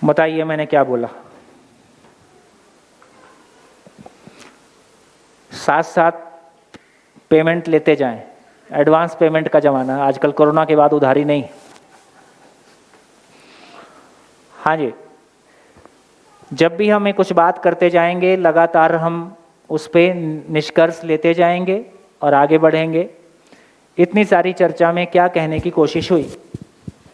बताइए मैंने क्या बोला। साथ साथ पेमेंट लेते जाएं। एडवांस पेमेंट का ज़माना है आजकल, कोरोना के बाद उधारी नहीं। हाँ जी, जब भी हमें कुछ बात करते जाएंगे लगातार हम उस पर निष्कर्ष लेते जाएंगे और आगे बढ़ेंगे। इतनी सारी चर्चा में क्या कहने की कोशिश हुई?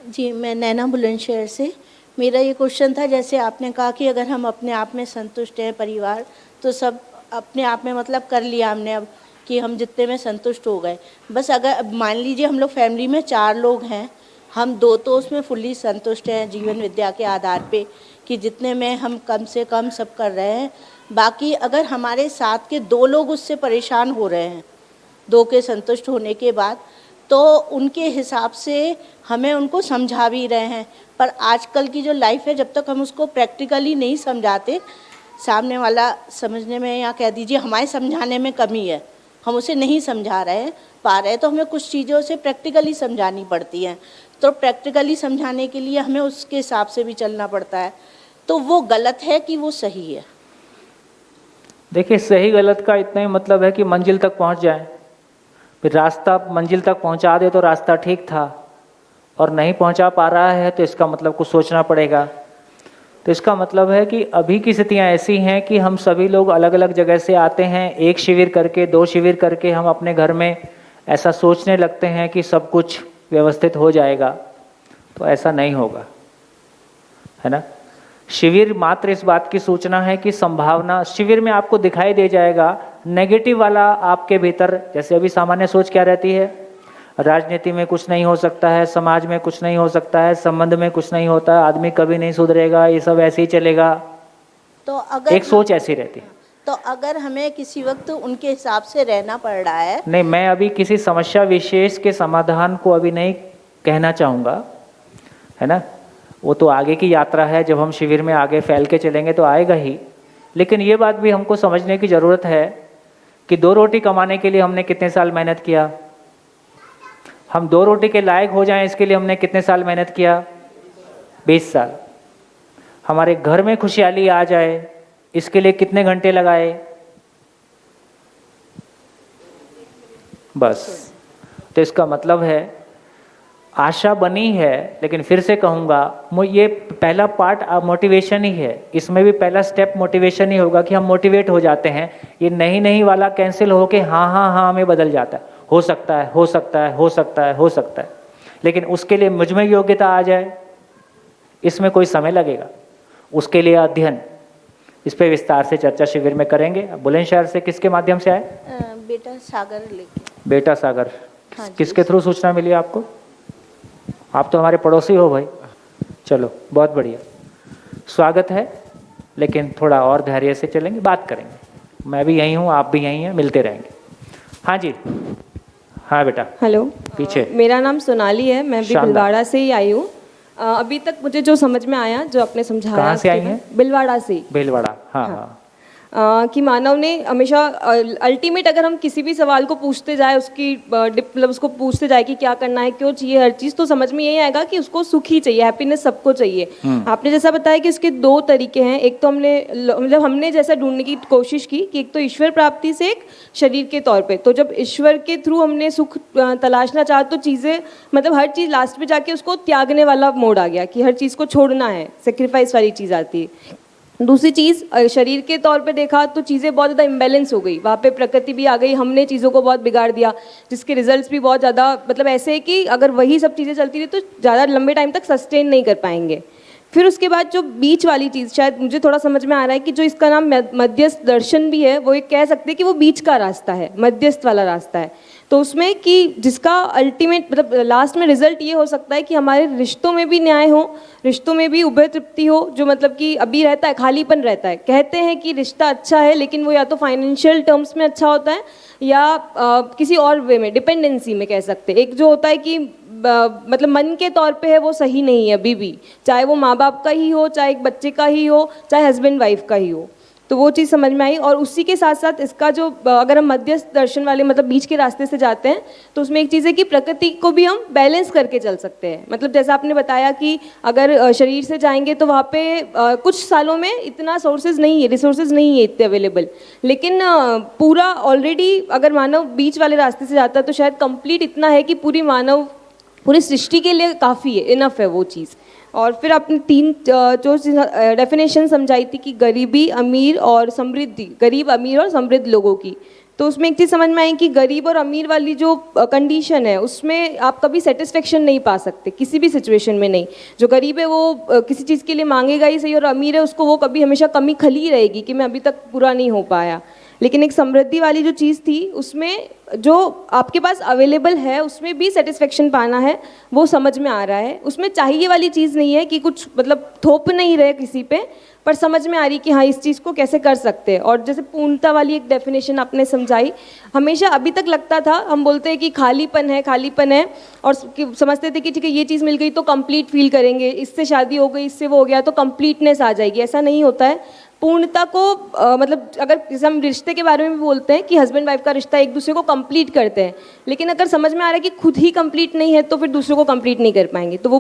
जी, मैं नैना बुलंदशहर से। मेरा ये क्वेश्चन था, जैसे आपने कहा कि अगर हम अपने आप में संतुष्ट हैं परिवार, तो सब अपने आप में मतलब कर लिया हमने अब कि हम जितने में संतुष्ट हो गए। बस अगर मान लीजिए हम लोग फैमिली में 4 लोग हैं, हम 2 तो उसमें फुल्ली संतुष्ट हैं जीवन विद्या के आधार पे कि जितने में हम कम से कम सब कर रहे हैं। बाकी अगर हमारे साथ के 2 लोग उससे परेशान हो रहे हैं, 2 के संतुष्ट होने के बाद, तो उनके हिसाब से हमें उनको समझा भी रहे हैं। पर आजकल की जो लाइफ है, जब तक हम उसको प्रैक्टिकली नहीं समझाते, सामने वाला समझने में या कह दीजिए हमारे समझाने में कमी है, हम उसे नहीं समझा पा रहे, तो हमें कुछ चीज़ों से प्रैक्टिकली समझानी पड़ती हैं। तो प्रैक्टिकली समझाने के लिए हमें उसके हिसाब से भी चलना पड़ता है। तो वो गलत है कि वो सही है? देखिए, सही गलत का इतना ही मतलब है कि मंजिल तक पहुंच जाए। फिर रास्ता मंजिल तक पहुंचा दे तो रास्ता ठीक था, और नहीं पहुंचा पा रहा है तो इसका मतलब कुछ सोचना पड़ेगा। तो इसका मतलब है कि अभी की स्थितियां ऐसी हैं कि हम सभी लोग अलग अलग जगह से आते हैं, एक शिविर करके 2 शिविर करके हम अपने घर में ऐसा सोचने लगते हैं कि सब कुछ व्यवस्थित हो जाएगा। तो ऐसा नहीं होगा, है ना। शिविर मात्र इस बात की सूचना है कि संभावना शिविर में आपको दिखाई दे जाएगा। नेगेटिव वाला आपके भीतर, जैसे अभी सामान्य सोच क्या रहती है, राजनीति में कुछ नहीं हो सकता है, समाज में कुछ नहीं हो सकता है, संबंध में कुछ नहीं होता है, आदमी कभी नहीं सुधरेगा, ये सब ऐसे ही चलेगा। तो अगर एक सोच ऐसी रहती है। तो अगर हमें किसी वक्त उनके हिसाब से रहना पड़ रहा है। नहीं, मैं अभी किसी समस्या विशेष के समाधान को अभी नहीं कहना चाहूँगा, है ना। वो तो आगे की यात्रा है, जब हम शिविर में आगे फैल के चलेंगे तो आएगा ही। लेकिन ये बात भी हमको समझने की ज़रूरत है कि 2 रोटी कमाने के लिए हमने कितने साल मेहनत किया। हम 2 रोटी के लायक हो जाएं इसके लिए हमने कितने साल मेहनत किया? 20 साल। हमारे घर में खुशहाली आ जाए इसके लिए कितने घंटे लगाए? बस। तो इसका मतलब है आशा बनी है, लेकिन फिर से कहूँगा ये पहला पार्ट मोटिवेशन ही है। इसमें भी पहला स्टेप मोटिवेशन ही होगा कि हम मोटिवेट हो जाते हैं। ये नहीं वाला कैंसिल होके हाँ हाँ हाँ में बदल जाता है। हो सकता है, हो सकता है, हो सकता है, हो सकता है, लेकिन उसके लिए मुझ में योग्यता आ जाए, इसमें कोई समय लगेगा। उसके लिए अध्ययन, इस पे विस्तार से चर्चा शिविर में करेंगे। बुलंदशहर से किसके माध्यम से आए? बेटा सागर लेके। बेटा सागर। हाँ, किसके थ्रू सूचना मिली आपको? आप तो हमारे पड़ोसी हो भाई। चलो, बहुत बढ़िया, स्वागत है। लेकिन थोड़ा और धैर्य से चलेंगे, बात करेंगे। मैं भी यहीं हूँ, आप भी यहीं हैं, मिलते रहेंगे। हाँ जी, हाँ बेटा। हेलो, पीछे। मेरा नाम सोनाली है, मैं भी शानदार। भिलवाड़ा से ही आई हूँ। अभी तक मुझे जो समझ में आया, जो आपने समझाया, कहाँ से आई हैं? भिलवाड़ा से। भीलवाड़ा, हाँ हाँ। कि मानव ने हमेशा अल्टीमेट, अगर हम किसी भी सवाल को पूछते जाए, उसकी मतलब उसको पूछते जाए कि क्या करना है, क्यों चाहिए हर चीज़, तो समझ में यही आएगा कि उसको सुख ही चाहिए, हैप्पीनेस सबको चाहिए। आपने जैसा बताया कि इसके 2 तरीके हैं। एक तो हमने जैसा ढूंढने की कोशिश की कि एक तो ईश्वर प्राप्ति से, एक शरीर के तौर पे। तो जब ईश्वर के थ्रू हमने सुख तलाशना चाहा, तो चीज़ें मतलब हर चीज़ लास्ट में जाके उसको त्यागने वाला मोड आ गया कि हर चीज़ को छोड़ना है, सेक्रीफाइस वाली चीज़ आती है। दूसरी चीज़, शरीर के तौर पे देखा तो चीज़ें बहुत ज़्यादा इम्बैलेंस हो गई, वहाँ पे प्रकृति भी आ गई, हमने चीज़ों को बहुत बिगाड़ दिया, जिसके रिजल्ट्स भी बहुत ज़्यादा मतलब ऐसे है कि अगर वही सब चीज़ें चलती रही तो ज़्यादा लंबे टाइम तक सस्टेन नहीं कर पाएंगे। फिर उसके बाद जो बीच वाली चीज़, शायद मुझे थोड़ा समझ में आ रहा है कि जो इसका नाम मध्यस्थ दर्शन भी है, वो एक कह सकते हैं कि वो बीच का रास्ता है, मध्यस्थ वाला रास्ता है। तो उसमें कि जिसका अल्टीमेट मतलब लास्ट में रिजल्ट ये हो सकता है कि हमारे रिश्तों में भी न्याय हो, रिश्तों में भी उभय तृप्ति हो। जो मतलब कि अभी रहता है, खालीपन रहता है, कहते हैं कि रिश्ता अच्छा है, लेकिन वो या तो फाइनेंशियल टर्म्स में अच्छा होता है या किसी और वे में, डिपेंडेंसी में कह सकते हैं। एक जो होता है कि मतलब मन के तौर पे है, वो सही नहीं है अभी भी, चाहे वो माँ बाप का ही हो, चाहे एक बच्चे का ही हो, चाहे हस्बैंड वाइफ का ही हो। तो वो चीज़ समझ में आई। और उसी के साथ साथ इसका जो अगर हम मध्यस्थ दर्शन वाले मतलब बीच के रास्ते से जाते हैं तो उसमें एक चीज़ है कि प्रकृति को भी हम बैलेंस करके चल सकते हैं। मतलब जैसा आपने बताया कि अगर शरीर से जाएंगे तो वहाँ पे कुछ सालों में इतना सोर्सेज नहीं है, रिसोर्सेज नहीं है इतने अवेलेबल, लेकिन पूरा ऑलरेडी अगर मानव बीच वाले रास्ते से जाता है तो शायद कंप्लीट इतना है कि पूरी सृष्टि के लिए काफ़ी है, इनफ है वो चीज़। और फिर आपने 3 जो डेफिनेशन समझाई थी कि गरीबी, अमीर और समृद्धि, गरीब, अमीर और समृद्ध लोगों की, तो उसमें एक चीज़ समझ में आई कि गरीब और अमीर वाली जो कंडीशन है उसमें आप कभी सेटिस्फेक्शन नहीं पा सकते, किसी भी सिचुएशन में नहीं। जो गरीब है वो किसी चीज़ के लिए मांगेगा ही सही, और अमीर है उसको वो कभी हमेशा कमी खली रहेगी कि मैं अभी तक पूरा नहीं हो पाया। लेकिन एक समृद्धि वाली जो चीज़ थी उसमें जो आपके पास अवेलेबल है उसमें भी सेटिस्फेक्शन पाना है, वो समझ में आ रहा है। उसमें चाहिए वाली चीज़ नहीं है कि कुछ मतलब थोप नहीं रहे किसी पे, पर समझ में आ रही कि हाँ इस चीज़ को कैसे कर सकते हैं। और जैसे पूर्णता वाली एक डेफिनेशन आपने समझाई, हमेशा अभी तक लगता था, हम बोलते हैं कि खालीपन है और समझते थे कि ठीक है ये चीज़ मिल गई तो कंप्लीट फील करेंगे, इससे शादी हो गई, इससे वो हो गया तो कंप्लीटनेस आ जाएगी। ऐसा नहीं होता है। पूर्णता को मतलब अगर जैसे हम रिश्ते के बारे में भी बोलते हैं कि हस्बैंड वाइफ का रिश्ता एक दूसरे को कंप्लीट करते हैं, लेकिन अगर समझ में आ रहा है कि खुद ही कंप्लीट नहीं है तो फिर दूसरे को कंप्लीट नहीं कर पाएंगे। तो वो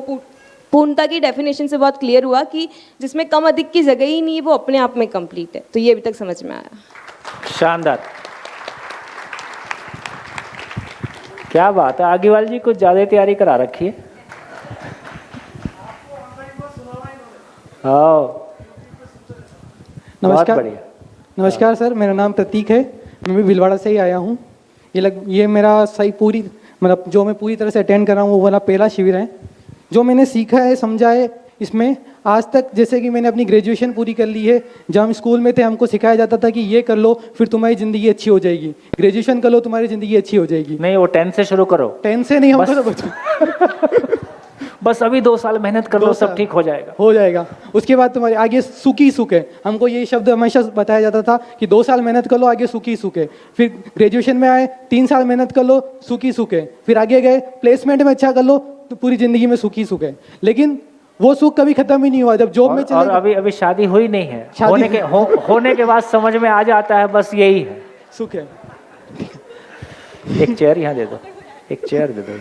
पूर्णता की डेफिनेशन से बहुत क्लियर हुआ कि जिसमें कम अधिक की जगह ही नहीं है वो अपने आप में कंप्लीट है। तो ये अभी तक समझ में आया। शानदार, क्या बात है। आगे जी कुछ ज़्यादा तैयारी करा रखी है। हाँ, नमस्कार। बढ़िया। नमस्कार सर, मेरा नाम प्रतीक है, मैं भी भीलवाड़ा से ही आया हूँ। ये मेरा सही पूरी मतलब जो मैं पूरी तरह से अटेंड कर रहा हूँ वो वाला पहला शिविर है। जो मैंने सीखा है, समझा है इसमें आज तक, जैसे कि मैंने अपनी ग्रेजुएशन पूरी कर ली है। जब हम स्कूल में थे हमको सिखाया जाता था कि ये कर लो फिर तुम्हारी ज़िंदगी अच्छी हो जाएगी, ग्रेजुएशन कर लो तुम्हारी ज़िंदगी अच्छी हो जाएगी। नहीं, वो 10 से शुरू करो। 10 से नहीं, हमको बस अभी 2 साल मेहनत कर लो, सब ठीक हो जाएगा। उसके बाद तुम्हारे आगे सुख ही सुख है। हमको ये शब्द हमेशा बताया जाता था कि 2 साल मेहनत कर लो, आगे सुख ही सुख है। फिर ग्रेजुएशन में आए, 3 साल मेहनत कर लो, सुख ही सुख है। फिर आगे गए, प्लेसमेंट में अच्छा कर लो तो पूरी जिंदगी में सुख ही सुख है। लेकिन वो सुख कभी खत्म ही नहीं हुआ। जब जॉब में चले और अभी शादी हुई नहीं है, होने के बाद समझ में आ जाता है बस यही है सुख है। एक चेयर यहाँ दे दो, एक चेयर दे दो।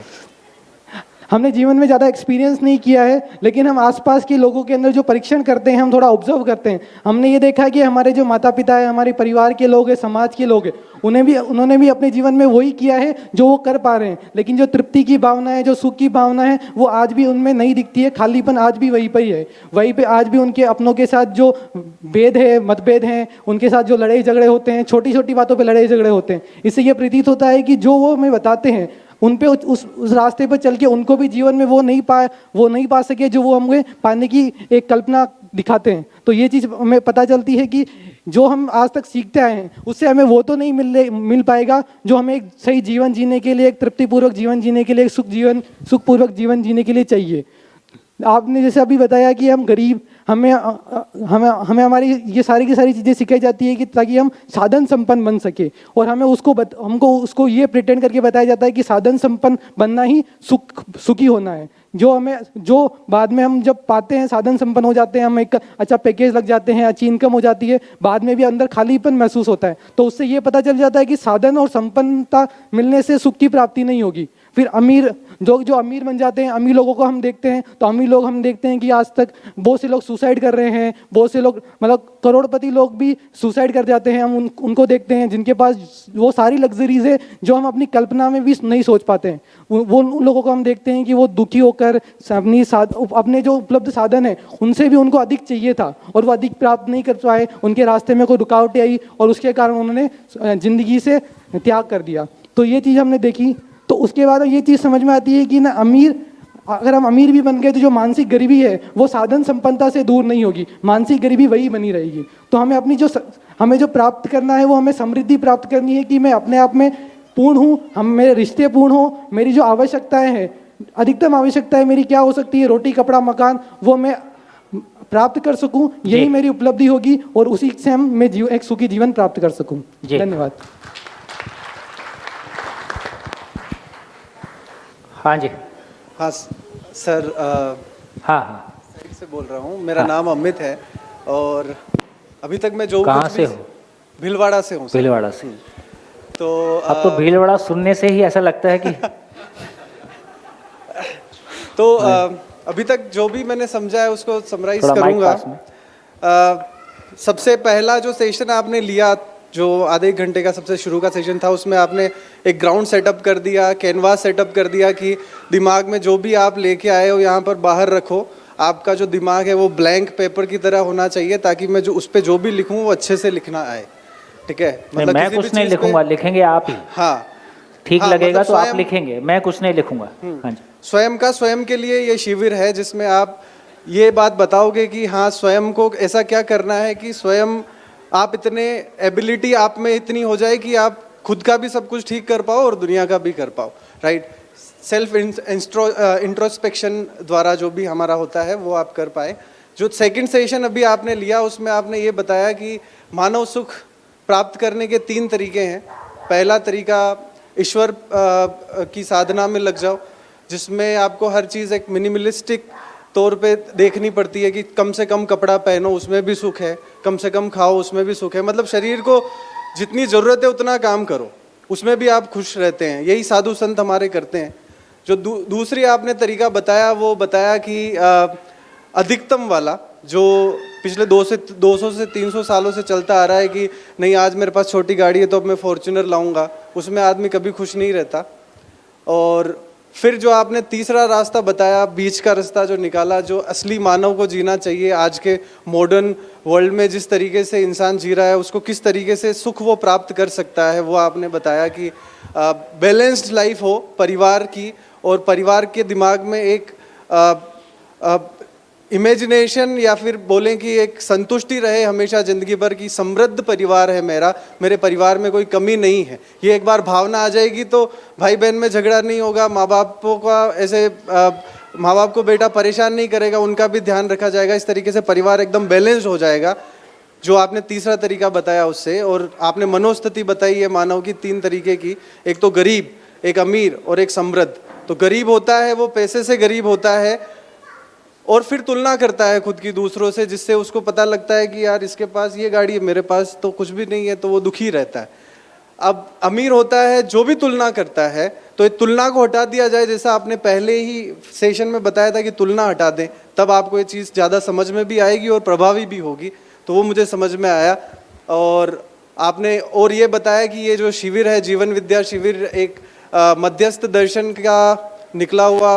हमने जीवन में ज़्यादा एक्सपीरियंस नहीं किया है, लेकिन हम आसपास के लोगों के अंदर जो परीक्षण करते हैं, हम थोड़ा ऑब्जर्व करते हैं। हमने ये देखा कि हमारे जो माता पिता है, हमारे परिवार के लोग हैं, समाज के लोग हैं, उन्होंने भी अपने जीवन में वही किया है जो वो कर पा रहे हैं। लेकिन जो तृप्ति की भावना है, जो सुख की भावना है, वो आज भी उनमें नहीं दिखती है। खालीपन आज भी वहीं पर ही है। वहीं पर आज भी उनके अपनों के साथ जो भेद है, मतभेद हैं, उनके साथ जो लड़ाई झगड़े होते हैं, छोटी छोटी बातों पर लड़ाई झगड़े होते हैं। इससे ये प्रतीत होता है कि जो वो हमें बताते हैं उन पे उस रास्ते पर चल के उनको भी जीवन में वो नहीं पा सके जो वो हमें पाने की एक कल्पना दिखाते हैं। तो ये चीज़ हमें पता चलती है कि जो हम आज तक सीखते आए हैं उससे हमें वो तो नहीं मिल पाएगा जो हमें एक सही जीवन जीने के लिए, एक तृप्तिपूर्वक जीवन जीने के लिए, सुखपूर्वक जीवन जीने के लिए चाहिए। आपने जैसे अभी बताया कि हम गरीब, हमें हमारी ये सारी की सारी चीज़ें सिखाई जाती है कि ताकि हम साधन संपन्न बन सके। और हमको उसको ये प्रिटेंड करके बताया जाता है कि साधन संपन्न बनना ही सुखी होना है। जो बाद में हम जब पाते हैं, साधन संपन्न हो जाते हैं, हम एक अच्छा पैकेज लग जाते हैं, अच्छी इनकम हो जाती है, बाद में भी अंदर खालीपन महसूस होता है। तो उससे ये पता चल जाता है कि साधन और संपन्नता मिलने से सुख की प्राप्ति नहीं होगी। फिर जो अमीर बन जाते हैं, अमीर लोगों को हम देखते हैं तो अमीर लोग हम देखते हैं कि आज तक बहुत से लोग सुसाइड कर रहे हैं, बहुत से लोग मतलब करोड़पति लोग भी सुसाइड कर जाते हैं। हम उनको देखते हैं जिनके पास वो सारी लग्जरीज है जो हम अपनी कल्पना में भी नहीं सोच पाते हैं। वो उन लोगों को हम देखते हैं कि वो दुखी होकर अपने जो उपलब्ध साधन है उनसे भी उनको अधिक चाहिए था और वो अधिक प्राप्त नहीं कर पाए। उनके रास्ते में कोई रुकावटें आई और उसके कारण उन्होंने जिंदगी से त्याग कर दिया। तो ये चीज़ हमने देखी। तो उसके बाद ये चीज़ समझ में आती है कि अगर हम अमीर भी बन गए तो जो मानसिक गरीबी है वो साधन संपन्नता से दूर नहीं होगी, मानसिक गरीबी वही बनी रहेगी। तो हमें जो प्राप्त करना है वो हमें समृद्धि प्राप्त करनी है कि मैं अपने आप में पूर्ण हूँ, मेरे रिश्ते पूर्ण हो, मेरी जो आवश्यकताएं हैं, अधिकतम आवश्यकताएं मेरी क्या हो सकती है, रोटी कपड़ा मकान, वो मैं प्राप्त कर सकूं, यही मेरी उपलब्धि होगी और उसी से मैं एक सुखी जीवन प्राप्त कर सकूं। धन्यवाद। हाँ जी। हाँ सर, हाँ से बोल रहा हूँ। मेरा नाम अमित है और अभी तक मैं जो कहाँ कुछ से भी- हो? भीलवाड़ा से हूँ सर। भीलवाड़ा से। तो अब तो भीलवाड़ा सुनने से ही ऐसा लगता है कि तो अभी तक जो भी मैंने समझा है उसको समराइज थोड़ा माइक करूंगा। पास में। सबसे पहला जो सेशन आपने लिया, जो आधे एक घंटे का सबसे शुरू का सेशन था, उसमें आपने एक ग्राउंड सेटअप कर दिया, कैनवास सेटअप कर दिया कि दिमाग में जो भी आप लेके आए हो यहाँ पर बाहर रखो। आपका जो दिमाग है वो ब्लैंक पेपर की तरह होना चाहिए, ताकि मैं जो उस पर जो भी लिखूँ वो अच्छे से लिखना आए। ठीक है? नहीं, मैं किसी भी कुछ नहीं चीज़ पे- लिखूंगा, लिखेंगे आप ही। हाँ, ठीक हाँ, लगेगा मतलब तो आप स्वयं- लिखेंगे, मैं कुछ नहीं लिखूंगा। हाँ जी। स्वयं के लिए ये शिविर है, जिसमें आप ये बात बताओगे कि हाँ, स्वयं को ऐसा क्या करना है कि स्वयं आप इतने एबिलिटी आप में इतनी हो जाए कि आप खुद का भी सब कुछ ठीक कर पाओ और दुनिया का भी कर पाओ। राइट? सेल्फ इंट्रोस्पेक्शन द्वारा जो भी हमारा होता है वो आप कर पाए। जो सेकंड सेशन अभी आपने लिया, उसमें आपने ये बताया कि मानव सुख प्राप्त करने के 3 तरीके हैं। पहला तरीका, ईश्वर की साधना में लग जाओ, जिसमें आपको हर चीज़ एक मिनिमलिस्टिक तौर पे देखनी पड़ती है कि कम से कम कपड़ा पहनो, उसमें भी सुख है, कम से कम खाओ, उसमें भी सुख है। मतलब शरीर को जितनी ज़रूरत है उतना काम करो, उसमें भी आप खुश रहते हैं। यही साधु संत हमारे करते हैं। जो दूसरी आपने तरीका बताया, वो बताया कि अधिकतम वाला, जो पिछले 200 से 300 सालों से चलता आ रहा है कि नहीं, आज मेरे पास छोटी गाड़ी है तो अब मैं फॉर्च्यूनर लाऊंगा, उसमें आदमी कभी खुश नहीं रहता। और फिर जो आपने तीसरा रास्ता बताया, बीच का रास्ता जो निकाला, जो असली मानव को जीना चाहिए आज के मॉडर्न वर्ल्ड में, जिस तरीके से इंसान जी रहा है उसको किस तरीके से सुख वो प्राप्त कर सकता है, वो आपने बताया कि बैलेंस्ड लाइफ हो परिवार की, और परिवार के दिमाग में एक इमेजिनेशन या फिर बोलें कि एक संतुष्टि रहे हमेशा ज़िंदगी भर की, समृद्ध परिवार है मेरा, मेरे परिवार में कोई कमी नहीं है। ये एक बार भावना आ जाएगी तो भाई बहन में झगड़ा नहीं होगा, माँ बापों का ऐसे माँ बाप को बेटा परेशान नहीं करेगा, उनका भी ध्यान रखा जाएगा। इस तरीके से परिवार एकदम बैलेंस्ड हो जाएगा, जो आपने तीसरा तरीका बताया उससे। और आपने मनोस्थिति बताई है मानव की 3 तरीके की, एक तो गरीब, एक अमीर और एक समृद्ध। तो गरीब होता है वो पैसे से गरीब होता है, और फिर तुलना करता है खुद की दूसरों से, जिससे उसको पता लगता है कि यार इसके पास ये गाड़ी है, मेरे पास तो कुछ भी नहीं है, तो वो दुखी रहता है। अब अमीर होता है जो भी तुलना करता है, तो ये तुलना को हटा दिया जाए, जैसा आपने पहले ही सेशन में बताया था कि तुलना हटा दें, तब आपको ये चीज़ ज़्यादा समझ में भी आएगी और प्रभावी भी होगी। तो वो मुझे समझ में आया। और आपने और ये बताया कि ये जो शिविर है, जीवन विद्या शिविर, एक मध्यस्थ दर्शन का निकला हुआ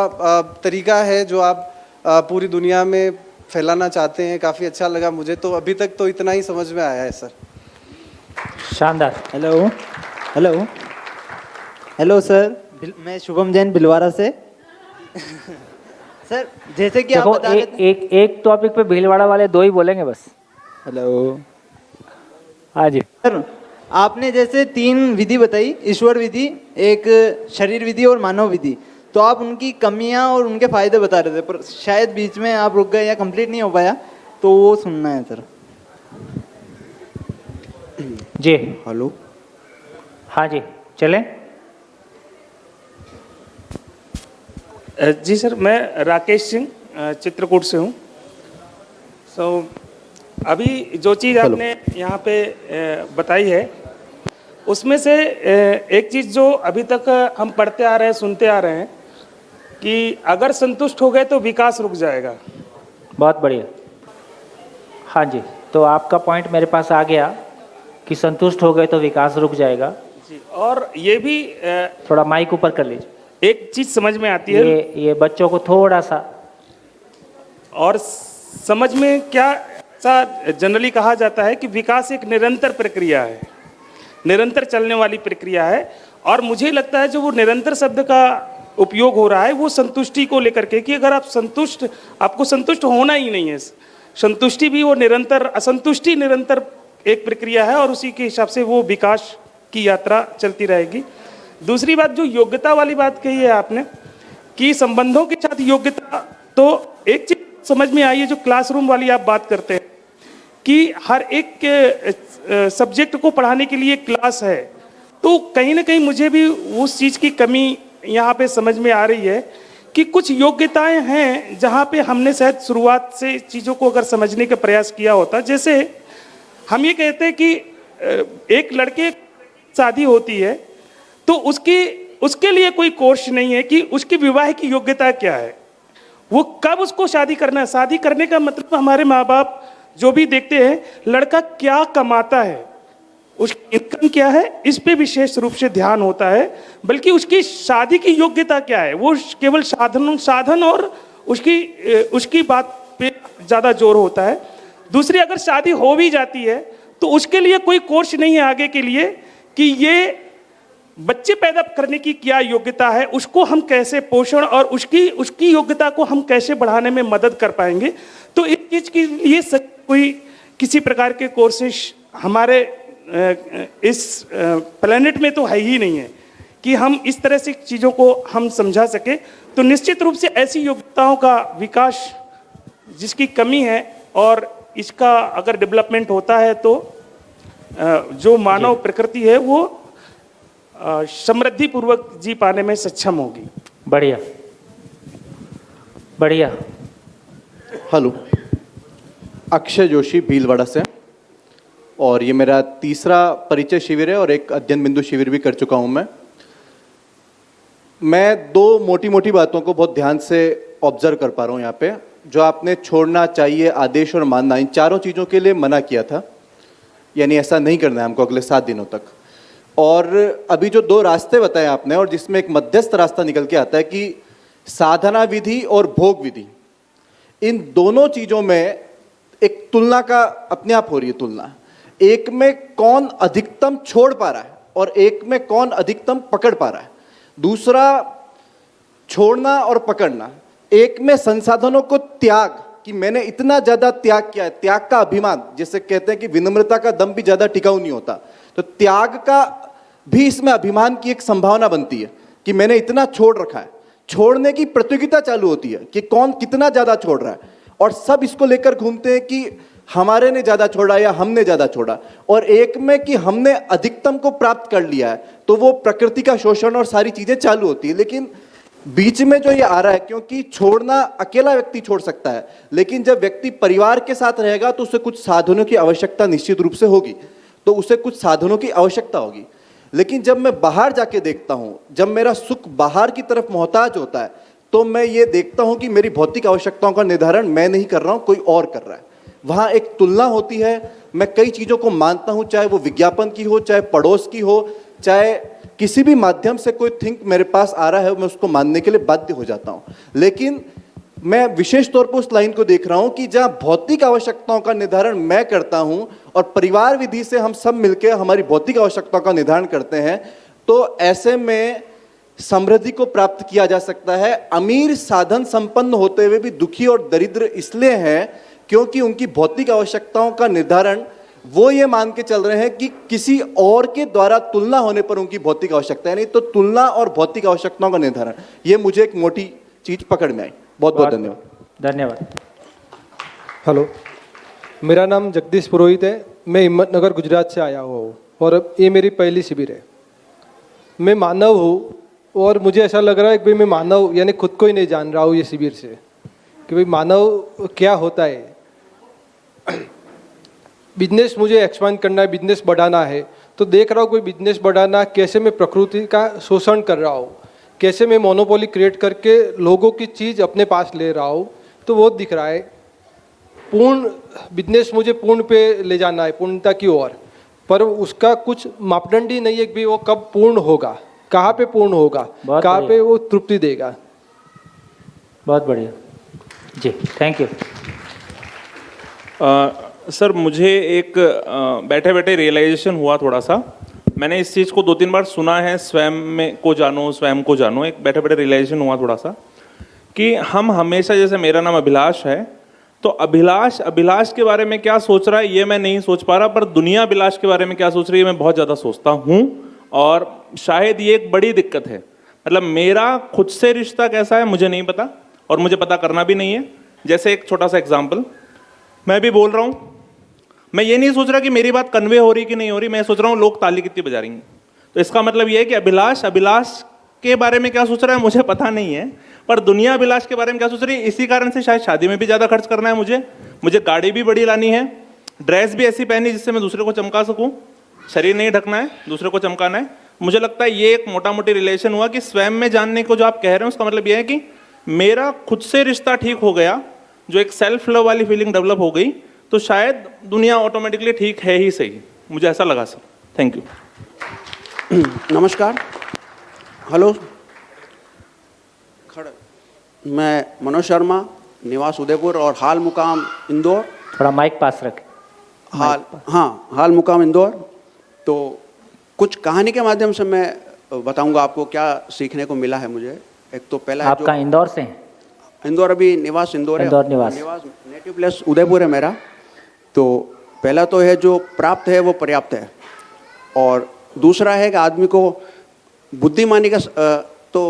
तरीका है, जो आप पूरी दुनिया में फैलाना चाहते हैं। काफ़ी अच्छा लगा मुझे। तो अभी तक तो इतना ही समझ में आया है सर। शानदार। हेलो हेलो हेलो सर, मैं शुभम जैन भिलवाड़ा से। सर जैसे कि आप देखो, बता रहे थे। एक टॉपिक पे भीलवाड़ा वाले 2 ही बोलेंगे बस। हेलो हाँ जी। सर, आपने जैसे 3 विधि बताई, ईश्वर विधि, एक शरीर विधि और मानव विधि, तो आप उनकी कमियां और उनके फायदे बता रहे थे, पर शायद बीच में आप रुक गए या कंप्लीट नहीं हो पाया, तो वो सुनना है सर। जी हेलो, हाँ जी, चलें। जी सर, मैं राकेश सिंह चित्रकूट से हूँ। अभी जो चीज़ आपने यहाँ पे बताई है, उसमें से एक चीज़ जो अभी तक हम पढ़ते आ रहे हैं, सुनते आ रहे हैं कि अगर संतुष्ट हो गए तो विकास रुक जाएगा। बहुत बढ़िया। हाँ जी, तो आपका पॉइंट मेरे पास आ गया कि संतुष्ट हो गए तो विकास रुक जाएगा। जी, और ये भी थोड़ा माइक ऊपर कर लीजिए। एक चीज़ समझ में आती है, ये बच्चों को थोड़ा सा, और समझ में क्या सा जनरली कहा जाता है कि विकास एक निरंतर प्रक्रिया है, निरंतर चलने वाली प्रक्रिया है। और मुझे लगता है जो वो निरंतर शब्द का उपयोग हो रहा है वो संतुष्टि को लेकर के, कि अगर आपको संतुष्ट होना ही नहीं है, संतुष्टि भी वो निरंतर, असंतुष्टि निरंतर एक प्रक्रिया है, और उसी के हिसाब से वो विकास की यात्रा चलती रहेगी। दूसरी बात, जो योग्यता वाली बात कही है आपने कि संबंधों के साथ योग्यता, तो एक चीज समझ में आई है, जो क्लासरूम वाली आप बात करते हैं कि हर एक सब्जेक्ट को पढ़ाने के लिए क्लास है, तो कहीं ना कहीं मुझे भी उस चीज़ की कमी यहाँ पे समझ में आ रही है कि कुछ योग्यताएं हैं जहाँ पे हमने शायद शुरुआत से चीज़ों को अगर समझने का प्रयास किया होता। जैसे हम ये कहते हैं कि एक लड़के शादी होती है तो उसके लिए कोई कोर्स नहीं है कि उसकी विवाह की योग्यता क्या है, वो कब उसको शादी करना है। शादी करने का मतलब हमारे माँ बाप जो भी देखते हैं लड़का क्या कमाता है, उसकी इनकम क्या है, इस पे विशेष रूप से ध्यान होता है, बल्कि उसकी शादी की योग्यता क्या है, वो केवल साधन और उसकी बात पे ज़्यादा जोर होता है। दूसरी, अगर शादी हो भी जाती है तो उसके लिए कोई कोर्स नहीं है आगे के लिए कि ये बच्चे पैदा करने की क्या योग्यता है, उसको हम कैसे पोषण और उसकी योग्यता को हम कैसे बढ़ाने में मदद कर पाएंगे। तो इस चीज़ के लिए कोई किसी प्रकार के कोर्सेज हमारे इस प्लेनेट में तो है ही नहीं है कि हम इस तरह से चीज़ों को हम समझा सके। तो निश्चित रूप से ऐसी योग्यताओं का विकास जिसकी कमी है और इसका अगर डेवलपमेंट होता है तो जो मानव प्रकृति है वो समृद्धि पूर्वक जी पाने में सक्षम होगी। बढ़िया बढ़िया। हेलो, अक्षय जोशी भीलवाड़ा से, और ये मेरा तीसरा परिचय शिविर है और एक अध्ययन बिंदु शिविर भी कर चुका हूँ मैं दो मोटी मोटी बातों को बहुत ध्यान से ऑब्जर्व कर पा रहा हूँ यहाँ पे। जो आपने छोड़ना चाहिए, आदेश और मानना, इन चारों चीज़ों के लिए मना किया था, यानी ऐसा नहीं करना है हमको अगले 7 दिनों तक। और अभी जो 2 रास्ते बताए आपने और जिसमें एक मध्यस्थ रास्ता निकल के आता है कि साधना विधि और भोग विधि, इन दोनों चीज़ों में एक तुलना का अपने आप हो रही है तुलना। एक में कौन अधिकतम छोड़ पा रहा है और एक में कौन अधिकतम पकड़ पा रहा है। दूसरा, छोड़ना और पकड़ना, एक में संसाधनों को त्याग कि मैंने इतना ज्यादा त्याग किया है, त्याग का अभिमान, जिसे कहते हैं कि विनम्रता का दम भी ज्यादा टिकाऊ नहीं होता, तो त्याग का भी इसमें अभिमान की एक संभावना बनती है कि मैंने इतना छोड़ रखा है। छोड़ने की प्रतियोगिता चालू होती है कि कौन कितना ज्यादा छोड़ रहा है, और सब इसको लेकर घूमते हैं कि हमारे ने ज्यादा छोड़ा या हमने ज्यादा छोड़ा। और एक में कि हमने अधिकतम को प्राप्त कर लिया है, तो वो प्रकृति का शोषण और सारी चीजें चालू होती है। लेकिन बीच में जो ये आ रहा है, क्योंकि छोड़ना अकेला व्यक्ति छोड़ सकता है, लेकिन जब व्यक्ति परिवार के साथ रहेगा तो उसे कुछ साधनों की आवश्यकता निश्चित रूप से होगी, तो उसे कुछ साधनों की आवश्यकता होगी। लेकिन जब मैं बाहर जाके देखता हूं, जब मेरा सुख बाहर की तरफ मोहताज होता है, तो मैं ये देखता हूं कि मेरी भौतिक आवश्यकताओं का निर्धारण मैं नहीं कर रहा हूं, कोई और कर रहा है। वहां एक तुलना होती है। मैं कई चीजों को मानता हूं, चाहे वो विज्ञापन की हो, चाहे पड़ोस की हो, चाहे किसी भी माध्यम से कोई थिंक मेरे पास आ रहा है, मैं उसको मानने के लिए बाध्य हो जाता हूं। लेकिन मैं विशेष तौर पर उस लाइन को देख रहा हूं कि जहां भौतिक आवश्यकताओं का निर्धारण मैं करता हूं और परिवार विधि से हम सब मिलकर हमारी भौतिक आवश्यकताओं का निर्धारण करते हैं, तो ऐसे में समृद्धि को प्राप्त किया जा सकता है। अमीर साधन संपन्न होते हुए भी दुखी और दरिद्र इसलिए हैं क्योंकि उनकी भौतिक आवश्यकताओं का निर्धारण वो ये मान के चल रहे हैं कि किसी और के द्वारा तुलना होने पर उनकी भौतिक आवश्यकता है। नहीं तो तुलना और भौतिक आवश्यकताओं का निर्धारण, ये मुझे एक मोटी चीज पकड़ में आई। बहुत बहुत धन्यवाद। धन्यवाद। हेलो, मेरा नाम जगदीश पुरोहित है। मैं हिम्मतनगर गुजरात से आया हुआ हूँ और ये मेरी पहली शिविर है। मैं मानव हूँ और मुझे ऐसा लग रहा है कि भाई मैं मानव यानी खुद को ही नहीं जान रहा हूँ ये शिविर से, कि भाई मानव क्या होता है। बिजनेस मुझे एक्सपांड करना है, बिजनेस बढ़ाना है, तो देख रहा हूँ कोई बिजनेस बढ़ाना कैसे मैं प्रकृति का शोषण कर रहा हूँ, कैसे मैं मोनोपोली क्रिएट करके लोगों की चीज़ अपने पास ले रहा हूँ, तो वो दिख रहा है। पूर्ण बिजनेस मुझे पूर्ण पे ले जाना है, पूर्णता की ओर, पर उसका कुछ मापदंड ही नहीं है कि वो कब पूर्ण होगा, कहाँ पे पूर्ण होगा, कहाँ पे वो तृप्ति देगा। बहुत बढ़िया जी, थैंक यू। सर, मुझे एक बैठे बैठे रियलाइजेशन हुआ थोड़ा सा। मैंने इस चीज़ को 2-3 बार सुना है, स्वयं में को जानो, स्वयं को जानो। एक बैठे बैठे रियलाइजेशन हुआ थोड़ा सा कि हम हमेशा, जैसे मेरा नाम अभिलाष है, तो अभिलाष के बारे में क्या सोच रहा है ये मैं नहीं सोच पा रहा, पर दुनिया अभिलाष के बारे में क्या सोच रही है मैं बहुत ज़्यादा सोचता हूँ। और शायद ये एक बड़ी दिक्कत है। मतलब मेरा खुद से रिश्ता कैसा है मुझे नहीं पता, और मुझे पता करना भी नहीं है। जैसे एक छोटा सा एग्जाम्पल, मैं भी बोल रहा हूँ, मैं ये नहीं सोच रहा कि मेरी बात कन्वे हो रही कि नहीं हो रही, मैं सोच रहा हूँ लोग ताली कितनी बजा रही हैं। तो इसका मतलब ये है कि अभिलाष के बारे में क्या सोच रहा है मुझे पता नहीं है, पर दुनिया अभिलाष के बारे में क्या सोच रही है। इसी कारण से शायद शादी में भी ज़्यादा खर्च करना है मुझे गाड़ी भी बड़ी लानी है, ड्रेस भी ऐसी पहनी जिससे मैं दूसरे को चमका सकूं, शरीर नहीं ढकना है, दूसरे को चमकाना है। मुझे लगता है ये एक मोटा मोटी रिलेशन हुआ कि स्वयं में जानने को जो आप कह रहे हैं उसका मतलब ये है कि मेरा खुद से रिश्ता ठीक हो गया, जो एक सेल्फ लव वाली फीलिंग डेवलप हो गई, तो शायद दुनिया ऑटोमेटिकली ठीक है ही सही। मुझे ऐसा लगा सर। Thank you. नमस्कार। हेलो, मैं मनोज शर्मा, निवास उदयपुर और हाल मुकाम इंदौर। थोड़ा माइक पास रखें। हाल मुकाम इंदौर। तो कुछ कहानी के माध्यम से मैं बताऊंगा आपको क्या सीखने को मिला है मुझे। एक तो पहला आपका इंदौर से हैं? इंदौर, अभी निवास इंदौर है। इंदौर निवास, नेटिव प्लेस उदयपुर है मेरा। तो पहला तो है जो प्राप्त है वो पर्याप्त है, और दूसरा है कि आदमी को बुद्धिमानी का तो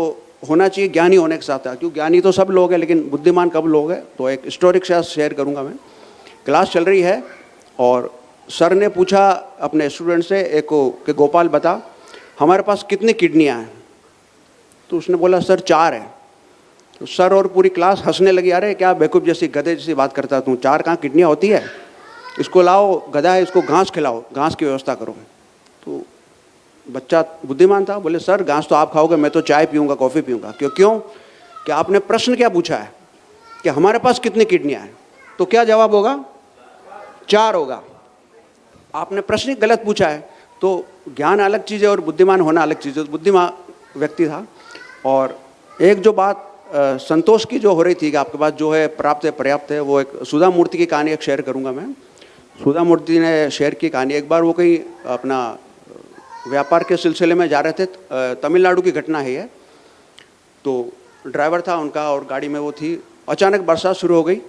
होना चाहिए ज्ञानी होने के साथ, क्योंकि ज्ञानी तो सब लोग हैं लेकिन बुद्धिमान कब लोग हैं। तो एक स्टोरी के साथ शेयर करूंगा मैं। क्लास चल रही है और सर ने पूछा अपने स्टूडेंट से एक को कि गोपाल बता हमारे पास कितनी किडनियां हैं। तो उसने बोला सर 4 है। तो सर और पूरी क्लास हंसने लगी, अरे क्या बेवकूफ़ जैसी गधे जैसी बात करता तू, 4 कहाँ किडनियाँ होती है, इसको लाओ, गधा है, इसको घास खिलाओ, घास की व्यवस्था करो। तो बच्चा बुद्धिमान था, बोले सर घास तो आप खाओगे, मैं तो चाय पीऊँगा, कॉफ़ी पीऊँगा। क्यों कि आपने प्रश्न क्या पूछा है कि हमारे पास कितनी किडनियाँ हैं, तो क्या जवाब होगा? 4 होगा। आपने प्रश्न गलत पूछा है। तो ज्ञान अलग चीज़ है और बुद्धिमान होना अलग चीज़ है। तो बुद्धिमान व्यक्ति था। और एक जो बात संतोष की जो हो रही थी कि आपके पास जो है प्राप्त है पर्याप्त है, वो एक सुधा मूर्ति की कहानी एक शेयर करूंगा मैं। सुधा मूर्ति ने शेयर की कहानी, एक बार वो कहीं अपना व्यापार के सिलसिले में जा रहे थे, तमिलनाडु की घटना है ये। तो ड्राइवर था उनका और गाड़ी में वो थी, अचानक बरसात शुरू हो गई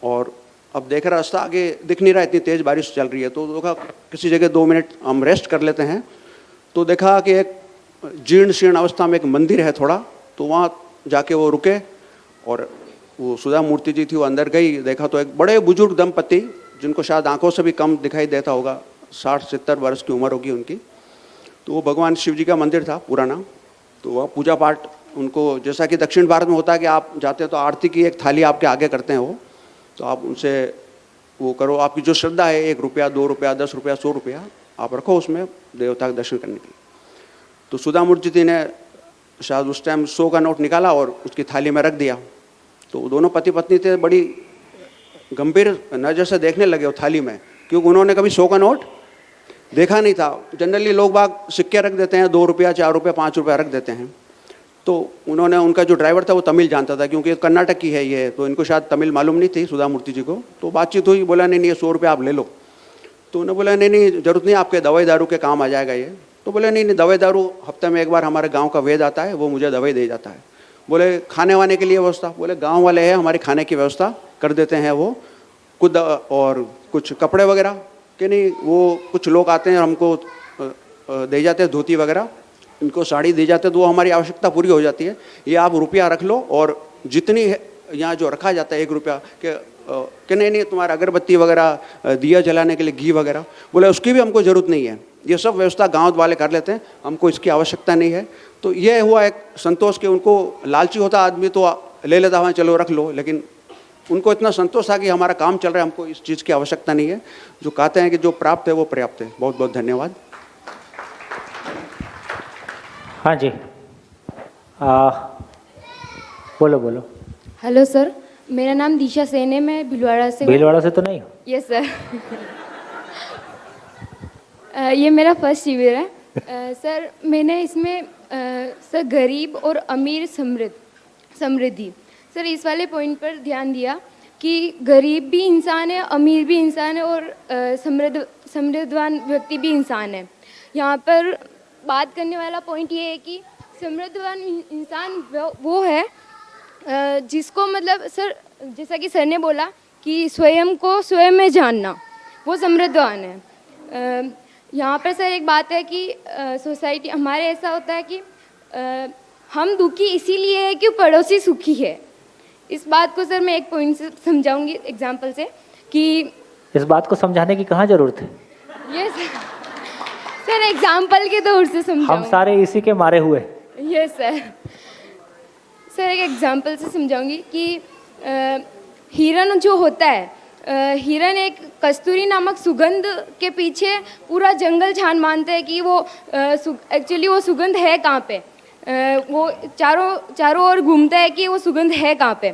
और अब देख रहा रास्ता आगे दिख नहीं रहा, इतनी तेज़ बारिश चल रही है। तो देखा किसी जगह 2 मिनट हम रेस्ट कर लेते हैं। तो देखा कि एक जीर्ण शीर्ण अवस्था में एक मंदिर है थोड़ा, तो वहाँ जाके वो रुके और वो सुधा मूर्ति जी थी, वो अंदर गई। देखा तो एक बड़े बुजुर्ग दंपति, जिनको शायद आंखों से भी कम दिखाई देता होगा, 60-70 वर्ष की उम्र होगी उनकी। तो वो भगवान शिव जी का मंदिर था पुराना। तो वह पूजा पाठ उनको, जैसा कि दक्षिण भारत में होता है कि आप जाते हैं तो आरती की एक थाली आपके आगे करते हैं वो, तो आप उनसे वो करो, आपकी जो श्रद्धा है 1 रुपया 2 रुपया 10 रुपया 100 रुपया आप रखो उसमें देवता का दर्शन करने के लिए। तो सुधा मूर्ति जी ने शायद उस टाइम 100 का नोट निकाला और उसकी थाली में रख दिया। तो दोनों पति पत्नी थे, बड़ी गंभीर नज़र से देखने लगे वो थाली में, क्योंकि उन्होंने कभी 100 का नोट देखा नहीं था। जनरली लोग बाग सिक्के रख देते हैं, 2 रुपया 4 रुपया 5 रुपया रख देते हैं। तो उन्होंने, उनका जो ड्राइवर था वो तमिल जानता था, क्योंकि कर्नाटक की है ये, तो इनको शायद तमिल मालूम नहीं थी सुधा मूर्ति जी को। तो बातचीत हुई, बोला नहीं ये 100 रुपया आप ले लो। तो उन्होंने बोला नहीं जरूरत नहीं, आपके दवाई दारू के काम आ जाएगा ये। तो बोले नहीं दवाई दारू हफ्ते में एक बार हमारे गांव का वेद आता है, वो मुझे दवाई दे जाता है। बोले खाने वाने के लिए व्यवस्था, बोले गांव वाले हैं हमारे खाने की व्यवस्था कर देते हैं वो खुद, और कुछ कपड़े वगैरह कि नहीं, वो कुछ लोग आते हैं हमको दे जाते हैं धोती वगैरह, इनको साड़ी दी जाती है, तो वो हमारी आवश्यकता पूरी हो जाती है। ये आप रुपया रख लो, और जितनी यहाँ जो रखा जाता है 1 रुपया कि नहीं तुम्हारा अगरबत्ती वगैरह दिया जलाने के लिए घी वगैरह, बोले उसकी भी हमको ज़रूरत नहीं है, ये सब व्यवस्था गांव वाले कर लेते हैं, हमको इसकी आवश्यकता नहीं है। तो ये हुआ एक संतोष के, उनको लालची होता आदमी तो ले लेता वहाँ चलो रख लो, लेकिन उनको इतना संतोष था कि हमारा काम चल रहा है, हमको इस चीज़ की आवश्यकता नहीं है। जो कहते हैं कि जो प्राप्त है वो पर्याप्त है। बहुत बहुत धन्यवाद। हाँ जी, बोलो बोलो। हेलो सर, मेरा नाम दिशा सेन है, मैं भीलवाड़ा से। भीलवाड़ा से तो नहीं? Yes sir. ये मेरा फर्स्ट शिविर है। सर मैंने इसमें सर गरीब और अमीर समृद्धि सर इस वाले पॉइंट पर ध्यान दिया कि गरीब भी इंसान है, अमीर भी इंसान है और समृद्धवान व्यक्ति भी इंसान है। यहाँ पर बात करने वाला पॉइंट ये है कि समृद्धवान इंसान वो है जिसको मतलब सर जैसा कि सर ने बोला कि स्वयं को स्वयं में जानना, वो समृद्धवान है। यहाँ पर सर एक बात है कि सोसाइटी हमारे ऐसा होता है कि हम दुखी इसीलिए है कि पड़ोसी सुखी है। इस बात को सर मैं एक पॉइंट से समझाऊंगी एग्जांपल से कि इस बात को समझाने की कहाँ जरूरत है? ये सर एग्जांपल के तौर से समझाऊंगी। हम सारे इसी के मारे हुए। यस सर एक एग्जांपल से समझाऊंगी कि हिरन जो होता है हिरन एक कस्तूरी नामक सुगंध के पीछे पूरा जंगल छान मानते हैं कि वो एक्चुअली वो सुगंध है कहाँ पे। वो चारों ओर घूमता है कि वो सुगंध है कहाँ पे,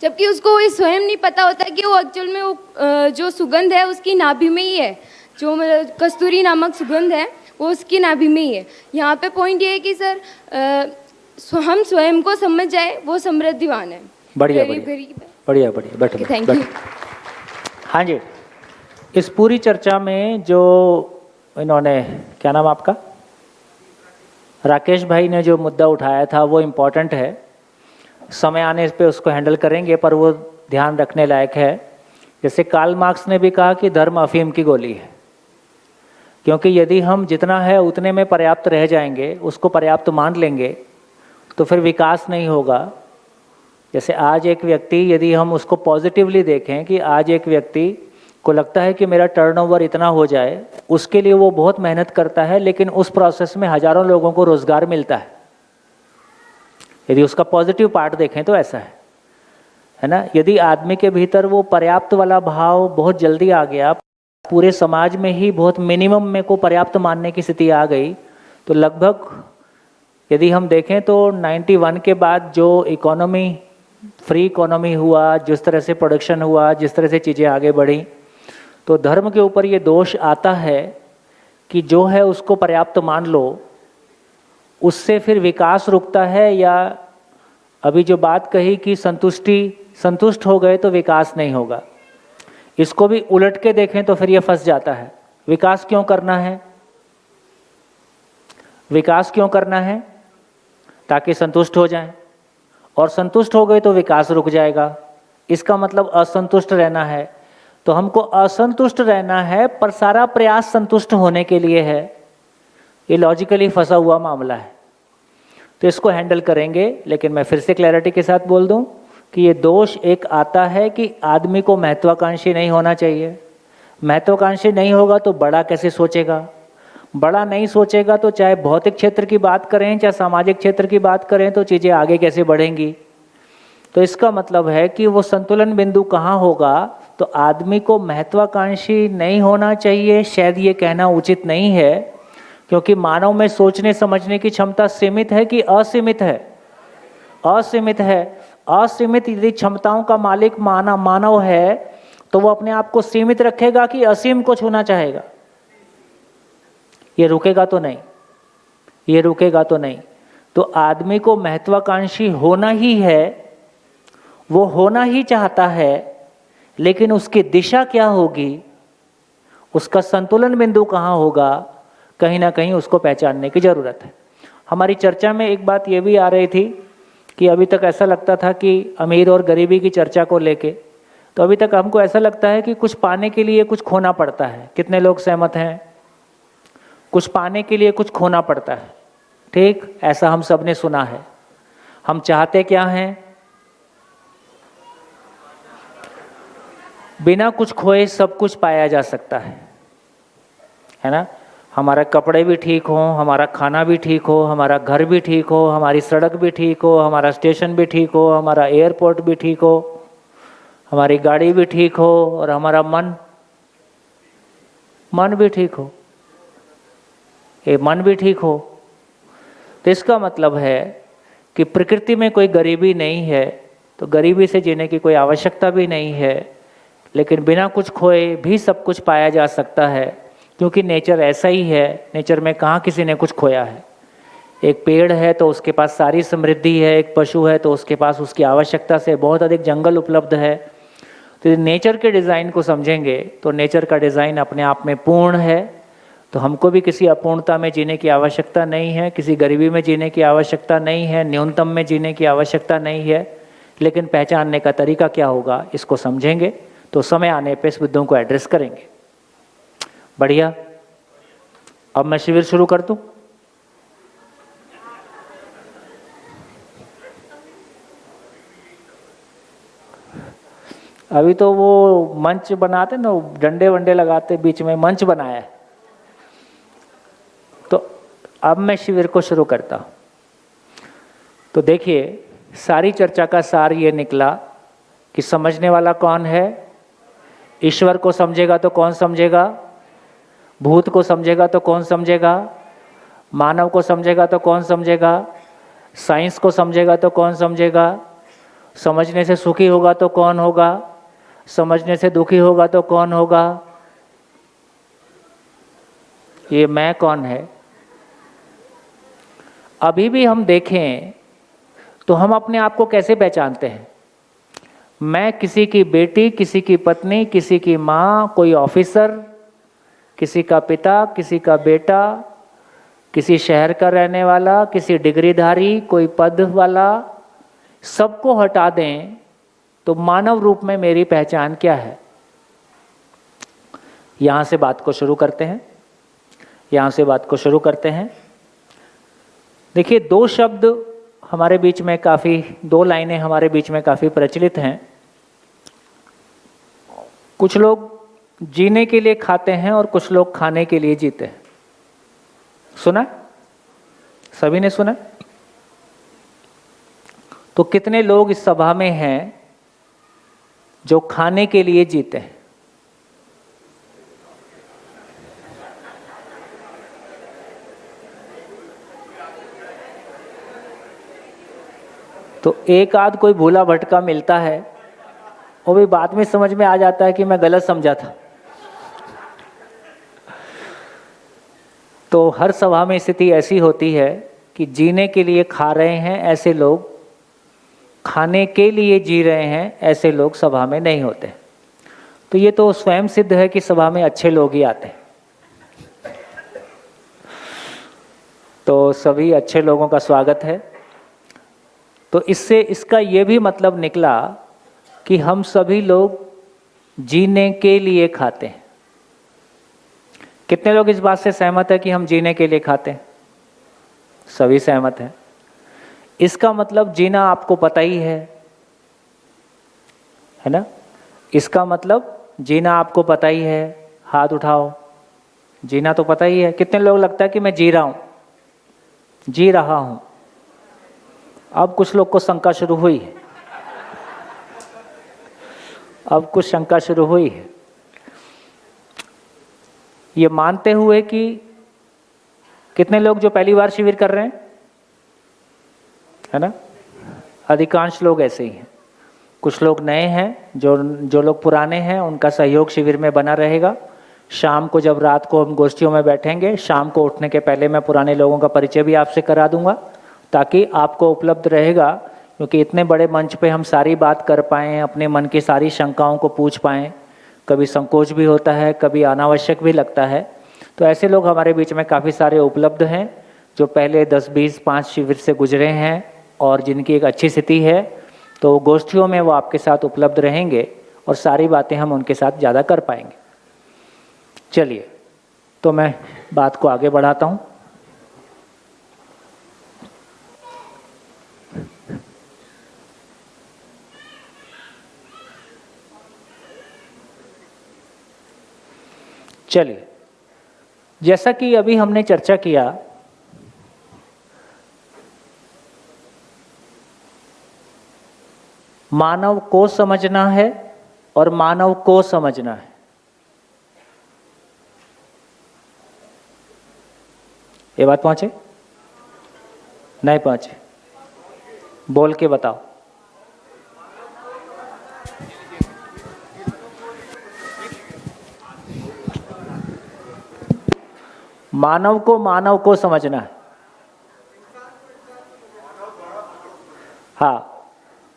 जबकि उसको ये स्वयं नहीं पता होता कि वो एक्चुअल में वो जो सुगंध है उसकी नाभि में ही है। जो कस्तूरी नामक सुगंध है वो उसकी नाभि में ही है। यहाँ पे पॉइंट ये है कि सर हम स्वयं को समझ जाए वो समृद्धिवान है। बढ़िया गरीब बढ़िया गरीब है। बढ़िया बढ़िया, बैठो थैंक यू। बैठो। हाँ जी, इस पूरी चर्चा में जो इन्होंने, क्या नाम आपका, राकेश भाई ने जो मुद्दा उठाया था वो इम्पोर्टेंट है। समय आने पे उसको हैंडल करेंगे, पर वो ध्यान रखने लायक है। जैसे कार्ल मार्क्स ने भी कहा कि धर्म अफीम की गोली है, क्योंकि यदि हम जितना है उतने में पर्याप्त रह जाएंगे, उसको पर्याप्त मान लेंगे, तो फिर विकास नहीं होगा। जैसे आज एक व्यक्ति, यदि हम उसको पॉजिटिवली देखें कि आज एक व्यक्ति को लगता है कि मेरा टर्नओवर इतना हो जाए, उसके लिए वो बहुत मेहनत करता है, लेकिन उस प्रोसेस में हजारों लोगों को रोजगार मिलता है। यदि उसका पॉजिटिव पार्ट देखें तो ऐसा है ना। यदि आदमी के भीतर वो पर्याप्त वाला भाव बहुत जल्दी आ गया, पूरे समाज में ही बहुत मिनिमम में को पर्याप्त मानने की स्थिति आ गई, तो लगभग यदि हम देखें तो 91 के बाद जो इकोनॉमी, फ्री इकोनॉमी हुआ, जिस तरह से प्रोडक्शन हुआ, जिस तरह से चीज़ें आगे बढ़ी, तो धर्म के ऊपर ये दोष आता है कि जो है उसको पर्याप्त मान लो, उससे फिर विकास रुकता है। या अभी जो बात कही कि संतुष्ट हो गए तो विकास नहीं होगा, इसको भी उलट के देखें तो फिर ये फंस जाता है। विकास क्यों करना है? विकास क्यों करना है? ताकि संतुष्ट हो जाएं, और संतुष्ट हो गए तो विकास रुक जाएगा। इसका मतलब असंतुष्ट रहना है। तो हमको असंतुष्ट रहना है, पर सारा प्रयास संतुष्ट होने के लिए है। ये लॉजिकली फंसा हुआ मामला है। तो इसको हैंडल करेंगे, लेकिन मैं फिर से क्लैरिटी के साथ बोल दूं कि ये दोष एक आता है कि आदमी को महत्वाकांक्षी नहीं होना चाहिए। महत्वाकांक्षी नहीं होगा तो बड़ा कैसे सोचेगा? बड़ा नहीं सोचेगा तो चाहे भौतिक क्षेत्र की बात करें, चाहे सामाजिक क्षेत्र की बात करें, तो चीज़ें आगे कैसे बढ़ेंगी? तो इसका मतलब है कि वो संतुलन बिंदु कहाँ होगा? तो आदमी को महत्वाकांक्षी नहीं होना चाहिए, शायद ये कहना उचित नहीं है, क्योंकि मानव में सोचने समझने की क्षमता सीमित है कि असीमित है? असीमित है। असीमित यदि क्षमताओं का मालिक मानव है, तो वो अपने आप को सीमित रखेगा कि असीम को छूना चाहेगा? ये रुकेगा तो नहीं, ये रुकेगा तो नहीं। तो आदमी को महत्वाकांक्षी होना ही है, वो होना ही चाहता है, लेकिन उसकी दिशा क्या होगी, उसका संतुलन बिंदु कहाँ होगा, कहीं ना कहीं उसको पहचानने की ज़रूरत है। हमारी चर्चा में एक बात ये भी आ रही थी कि अभी तक ऐसा लगता था कि अमीर और गरीबी की चर्चा को लेके, तो अभी तक हमको ऐसा लगता है कि कुछ पाने के लिए कुछ खोना पड़ता है। कितने लोग सहमत हैं? कुछ पाने के लिए कुछ खोना पड़ता है, ठीक? ऐसा हम सब ने सुना है। हम चाहते क्या हैं? बिना कुछ खोए सब कुछ पाया जा सकता है ना। हमारा कपड़े भी ठीक हो, हमारा खाना भी ठीक हो, हमारा घर भी ठीक हो, हमारी सड़क भी ठीक हो, हमारा स्टेशन भी ठीक हो, हमारा एयरपोर्ट भी ठीक हो, हमारी गाड़ी भी ठीक हो, और हमारा मन भी ठीक हो, ये मन भी ठीक हो। तो इसका मतलब है कि प्रकृति में कोई गरीबी नहीं है, तो गरीबी से जीने की कोई आवश्यकता भी नहीं है। लेकिन बिना कुछ खोए भी सब कुछ पाया जा सकता है, क्योंकि नेचर ऐसा ही है। नेचर में कहाँ किसी ने कुछ खोया है? एक पेड़ है तो उसके पास सारी समृद्धि है, एक पशु है तो उसके पास उसकी आवश्यकता से बहुत अधिक जंगल उपलब्ध है। तो नेचर के डिज़ाइन को समझेंगे तो नेचर का डिज़ाइन अपने आप में पूर्ण है। तो हमको भी किसी अपूर्णता में जीने की आवश्यकता नहीं है, किसी गरीबी में जीने की आवश्यकता नहीं है, न्यूनतम में जीने की आवश्यकता नहीं है। लेकिन पहचानने का तरीका क्या होगा, इसको समझेंगे तो समय आने पे इस मुद्दों को एड्रेस करेंगे। बढ़िया, अब मैं शिविर शुरू कर दूं। अभी तो वो मंच बनाते ना, डंडे वंडे लगाते, बीच में मंच बनाया है। तो अब मैं शिविर को शुरू करता हूं। तो देखिए, सारी चर्चा का सार ये निकला कि समझने वाला कौन है? ईश्वर को समझेगा तो कौन समझेगा? भूत को समझेगा तो कौन समझेगा? मानव को समझेगा तो कौन समझेगा? साइंस को समझेगा तो कौन समझेगा? समझने से सुखी होगा तो कौन होगा? समझने से दुखी होगा तो कौन होगा? ये मैं कौन है? अभी भी हम देखें तो हम अपने आप को कैसे पहचानते हैं? मैं किसी की बेटी, किसी की पत्नी, किसी की माँ, कोई ऑफिसर, किसी का पिता, किसी का बेटा, किसी शहर का रहने वाला, किसी डिग्रीधारी, कोई पद वाला, सबको हटा दें तो मानव रूप में मेरी पहचान क्या है? यहाँ से बात को शुरू करते हैं। यहाँ से बात को शुरू करते हैं। देखिए, दो शब्द हमारे बीच में काफ़ी, दो लाइनें हमारे बीच में काफ़ी प्रचलित हैं। कुछ लोग जीने के लिए खाते हैं और कुछ लोग खाने के लिए जीते हैं। सुना? सभी ने सुना? तो कितने लोग इस सभा में हैं जो खाने के लिए जीते हैं? तो एक आध कोई भूला भटका मिलता है, वो भी बाद में समझ में आ जाता है कि मैं गलत समझा था। तो हर सभा में स्थिति ऐसी होती है कि जीने के लिए खा रहे हैं ऐसे लोग, खाने के लिए जी रहे हैं ऐसे लोग सभा में नहीं होते। तो ये तो स्वयं सिद्ध है कि सभा में अच्छे लोग ही आते हैं। तो सभी अच्छे लोगों का स्वागत है। तो इससे इसका ये भी मतलब निकला कि हम सभी लोग जीने के लिए खाते हैं। कितने लोग इस बात से सहमत है कि हम जीने के लिए खाते हैं? सभी सहमत हैं। इसका मतलब जीना आपको पता ही है ना? इसका मतलब जीना आपको पता ही है। हाथ उठाओ। जीना तो पता ही है। कितने लोग लगता है कि मैं जी रहा हूं, जी रहा हूं? अब कुछ लोग को शंका शुरू हुई है। अब कुछ शंका शुरू हुई है, ये मानते हुए कि कितने लोग जो पहली बार शिविर कर रहे हैं, है ना? अधिकांश लोग ऐसे ही हैं। कुछ लोग नए हैं, जो लोग पुराने हैं उनका सहयोग शिविर में बना रहेगा। शाम को जब रात को हम गोष्ठियों में बैठेंगे, शाम को उठने के पहले मैं पुराने लोगों का परिचय भी आपसे करा दूंगा, ताकि आपको उपलब्ध रहेगा। क्योंकि इतने बड़े मंच पे हम सारी बात कर पाएँ, अपने मन की सारी शंकाओं को पूछ पाएँ। कभी संकोच भी होता है, कभी अनावश्यक भी लगता है। तो ऐसे लोग हमारे बीच में काफ़ी सारे उपलब्ध हैं, जो पहले 10, 20, 5 शिविर से गुजरे हैं और जिनकी एक अच्छी स्थिति है। तो गोष्ठियों में वो आपके साथ उपलब्ध रहेंगे और सारी बातें हम उनके साथ ज़्यादा कर पाएंगे। चलिए, तो मैं बात को आगे बढ़ाता हूँ। चलिए, जैसा कि अभी हमने चर्चा किया, मानव को समझना है और मानव को समझना है। ये बात पहुंचे? नहीं पहुंचे? बोल के बताओ। मानव को समझना है। हाँ,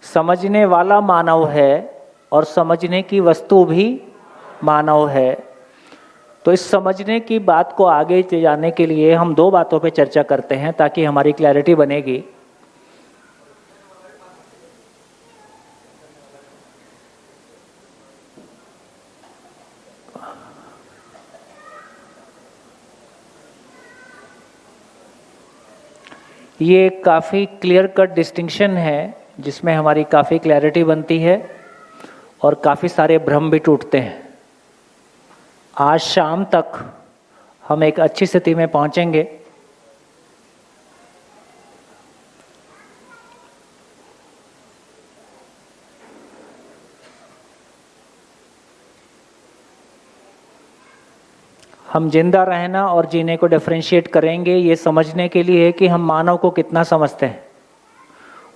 समझने वाला मानव है और समझने की वस्तु भी मानव है। तो इस समझने की बात को आगे ले जाने के लिए हम दो बातों पे चर्चा करते हैं, ताकि हमारी क्लैरिटी बनेगी। ये काफ़ी क्लियर कट डिस्टिंक्शन है, जिसमें हमारी काफ़ी क्लैरिटी बनती है और काफ़ी सारे भ्रम भी टूटते हैं। आज शाम तक हम एक अच्छी स्थिति में पहुंचेंगे। हम जिंदा रहना और जीने को डिफरेंशिएट करेंगे ये समझने के लिए कि हम मानव को कितना समझते हैं।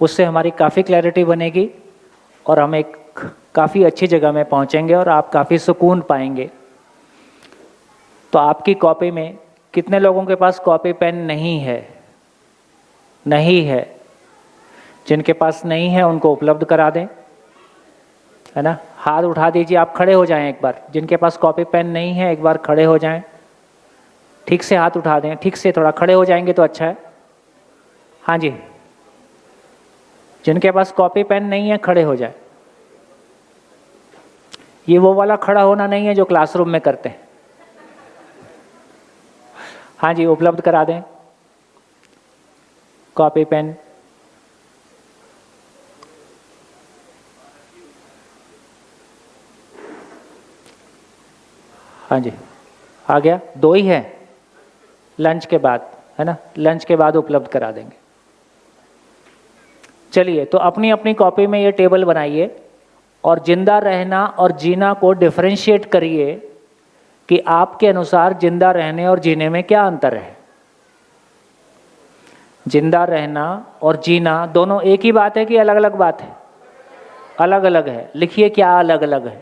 उससे हमारी काफ़ी क्लैरिटी बनेगी और हम एक काफ़ी अच्छी जगह में पहुंचेंगे और आप काफ़ी सुकून पाएंगे। तो आपकी कॉपी में कितने लोगों के पास कॉपी पेन नहीं है? नहीं है। जिनके पास नहीं है उनको उपलब्ध करा दें, है ना। हाथ उठा दीजिए, आप खड़े हो जाएं एक बार। जिनके पास कॉपी पेन नहीं है एक बार खड़े हो जाएं, ठीक से हाथ उठा दें, ठीक से थोड़ा खड़े हो जाएंगे तो अच्छा है। हाँ जी, जिनके पास कॉपी पेन नहीं है खड़े हो जाए। ये वो वाला खड़ा होना नहीं है जो क्लासरूम में करते हैं। हाँ जी, उपलब्ध करा दें कॉपी पेन। हाँ जी, आ गया। 2 ही है, लंच के बाद, है ना, लंच के बाद उपलब्ध करा देंगे। चलिए, तो अपनी अपनी कॉपी में ये टेबल बनाइए और जिंदा रहना और जीना को डिफरेंशिएट करिए कि आपके अनुसार जिंदा रहने और जीने में क्या अंतर है। जिंदा रहना और जीना दोनों एक ही बात है कि अलग अलग बात है? अलग अलग है। लिखिए क्या अलग अलग है।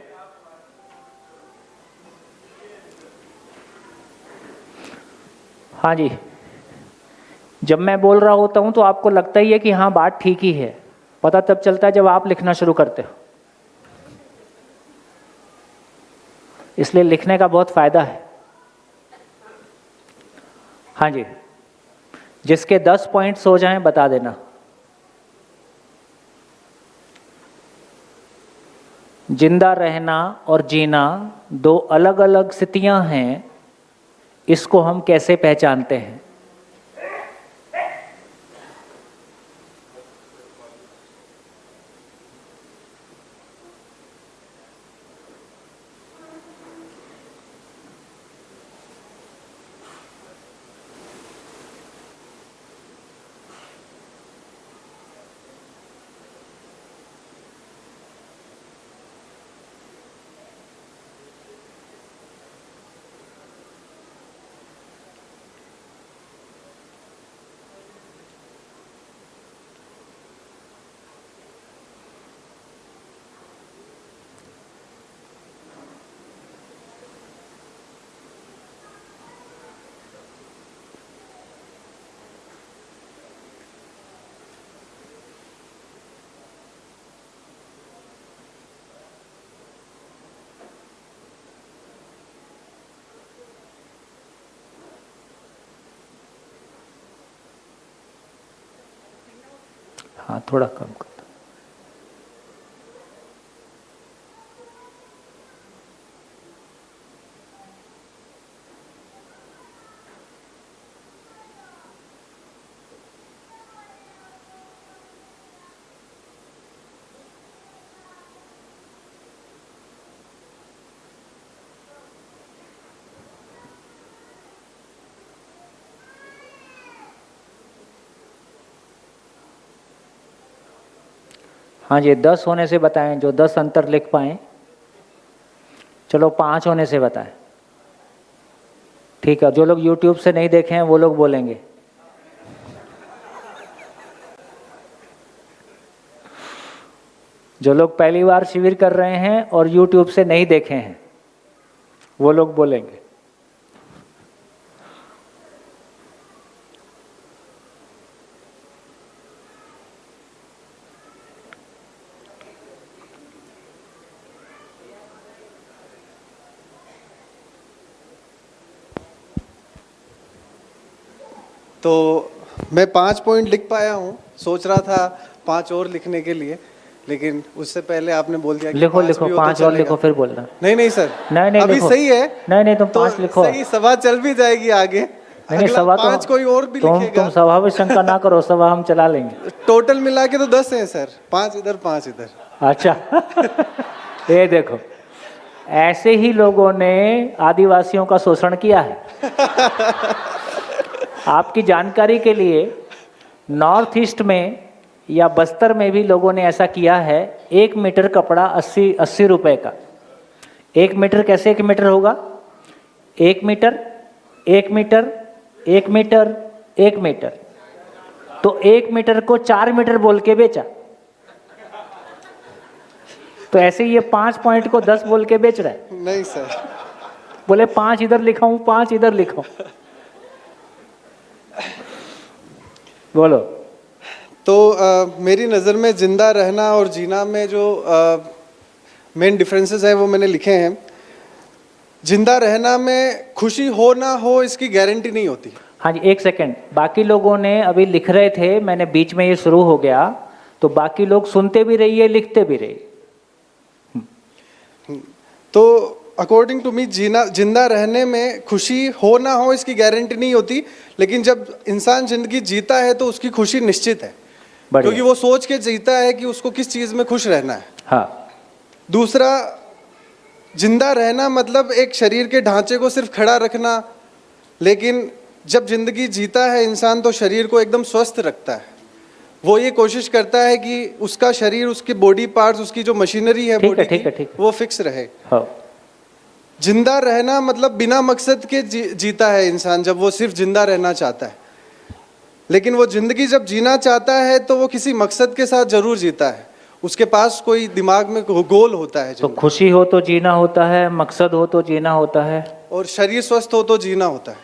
हाँ जी, जब मैं बोल रहा होता हूं तो आपको लगता ही है कि हाँ बात ठीक ही है। पता तब चलता है जब आप लिखना शुरू करते हो। इसलिए लिखने का बहुत फायदा है। हाँ जी, जिसके 10 पॉइंट्स हो जाएं बता देना। जिंदा रहना और जीना 2 अलग अलग स्थितियां हैं, इसको हम कैसे पहचानते हैं? हाँ, थोड़ा कम कर दो। हाँ जी, 10 होने से बताएं जो 10 अंतर लिख पाएं। चलो 5 होने से बताएं। ठीक है, जो लोग YouTube से नहीं देखे हैं वो लोग बोलेंगे। जो लोग पहली बार शिविर कर रहे हैं और YouTube से नहीं देखे हैं वो लोग बोलेंगे। तो मैं 5 पॉइंट लिख पाया हूँ। सोच रहा था 5 और लिखने के लिए, लेकिन उससे पहले आपने बोल दिया कि लिखो 5 लिखो भी हो तो 5 और चलेगा। लिखो फिर बोलना। नहीं नहीं सर, नहीं अभी लिखो। सही है। नहीं तुम तो 5 लिखो। सही, सभा चल भी जाएगी आगे। नहीं सभा तो 5 कोई और भी लिखेगा। तुम सभा में शंका ना करो, सभा हम चला लेंगे। टोटल मिला के तो 10 हैं सर, 5 इधर 5 इधर। अच्छा ये देखो, ऐसे ही लोगों ने आदिवासियों का शोषण किया है। आपकी जानकारी के लिए, नॉर्थ ईस्ट में या बस्तर में भी लोगों ने ऐसा किया है। 1 मीटर कपड़ा 80 रुपए का। 1 मीटर कैसे 1 मीटर होगा? 1 मीटर, 1 मीटर, 1 मीटर, 1 मीटर, तो 1 मीटर को 4 मीटर बोल के बेचा। तो ऐसे ही ये 5 पॉइंट को 10 बोल के बेच रहा है। नहीं सर, बोले 5 इधर लिखा हूं, 5 इधर लिखा हूं। बोलो। तो मेरी नज़र में जिंदा रहना और जीना में जो मेन डिफरेंसेस हैं वो मैंने लिखे हैं। जिंदा रहना में खुशी हो ना हो इसकी गारंटी नहीं होती। हाँ जी, एक सेकंड, बाकी लोगों ने अभी लिख रहे थे, मैंने बीच में ये शुरू हो गया, तो बाकी लोग सुनते भी रहिए, लिखते भी रहिए। तो अकॉर्डिंग टू मी जिंदा रहने में खुशी हो ना हो इसकी गारंटी नहीं होती, लेकिन जब इंसान जिंदगी जीता है तो उसकी खुशी निश्चित है, क्योंकि वो सोच के जीता है कि उसको किस चीज़ में खुश रहना है। हाँ। दूसरा, जिंदा रहना मतलब एक शरीर के ढांचे को सिर्फ खड़ा रखना, लेकिन जब जिंदगी जीता है इंसान तो शरीर को एकदम स्वस्थ रखता है। वो ये कोशिश करता है कि उसका शरीर, उसके बॉडी पार्ट्स, उसकी जो मशीनरी है बॉडी की, वो फिक्स रहे। हाँ। जिंदा रहना मतलब बिना मकसद के जीता है इंसान जब वो सिर्फ जिंदा रहना चाहता है, लेकिन वो जिंदगी जब जीना चाहता है तो वो किसी मकसद के साथ जरूर जीता है, उसके पास कोई दिमाग में गोल होता है। तो खुशी हो तो जीना होता है, मकसद हो तो जीना होता है, और शरीर स्वस्थ हो तो जीना होता है,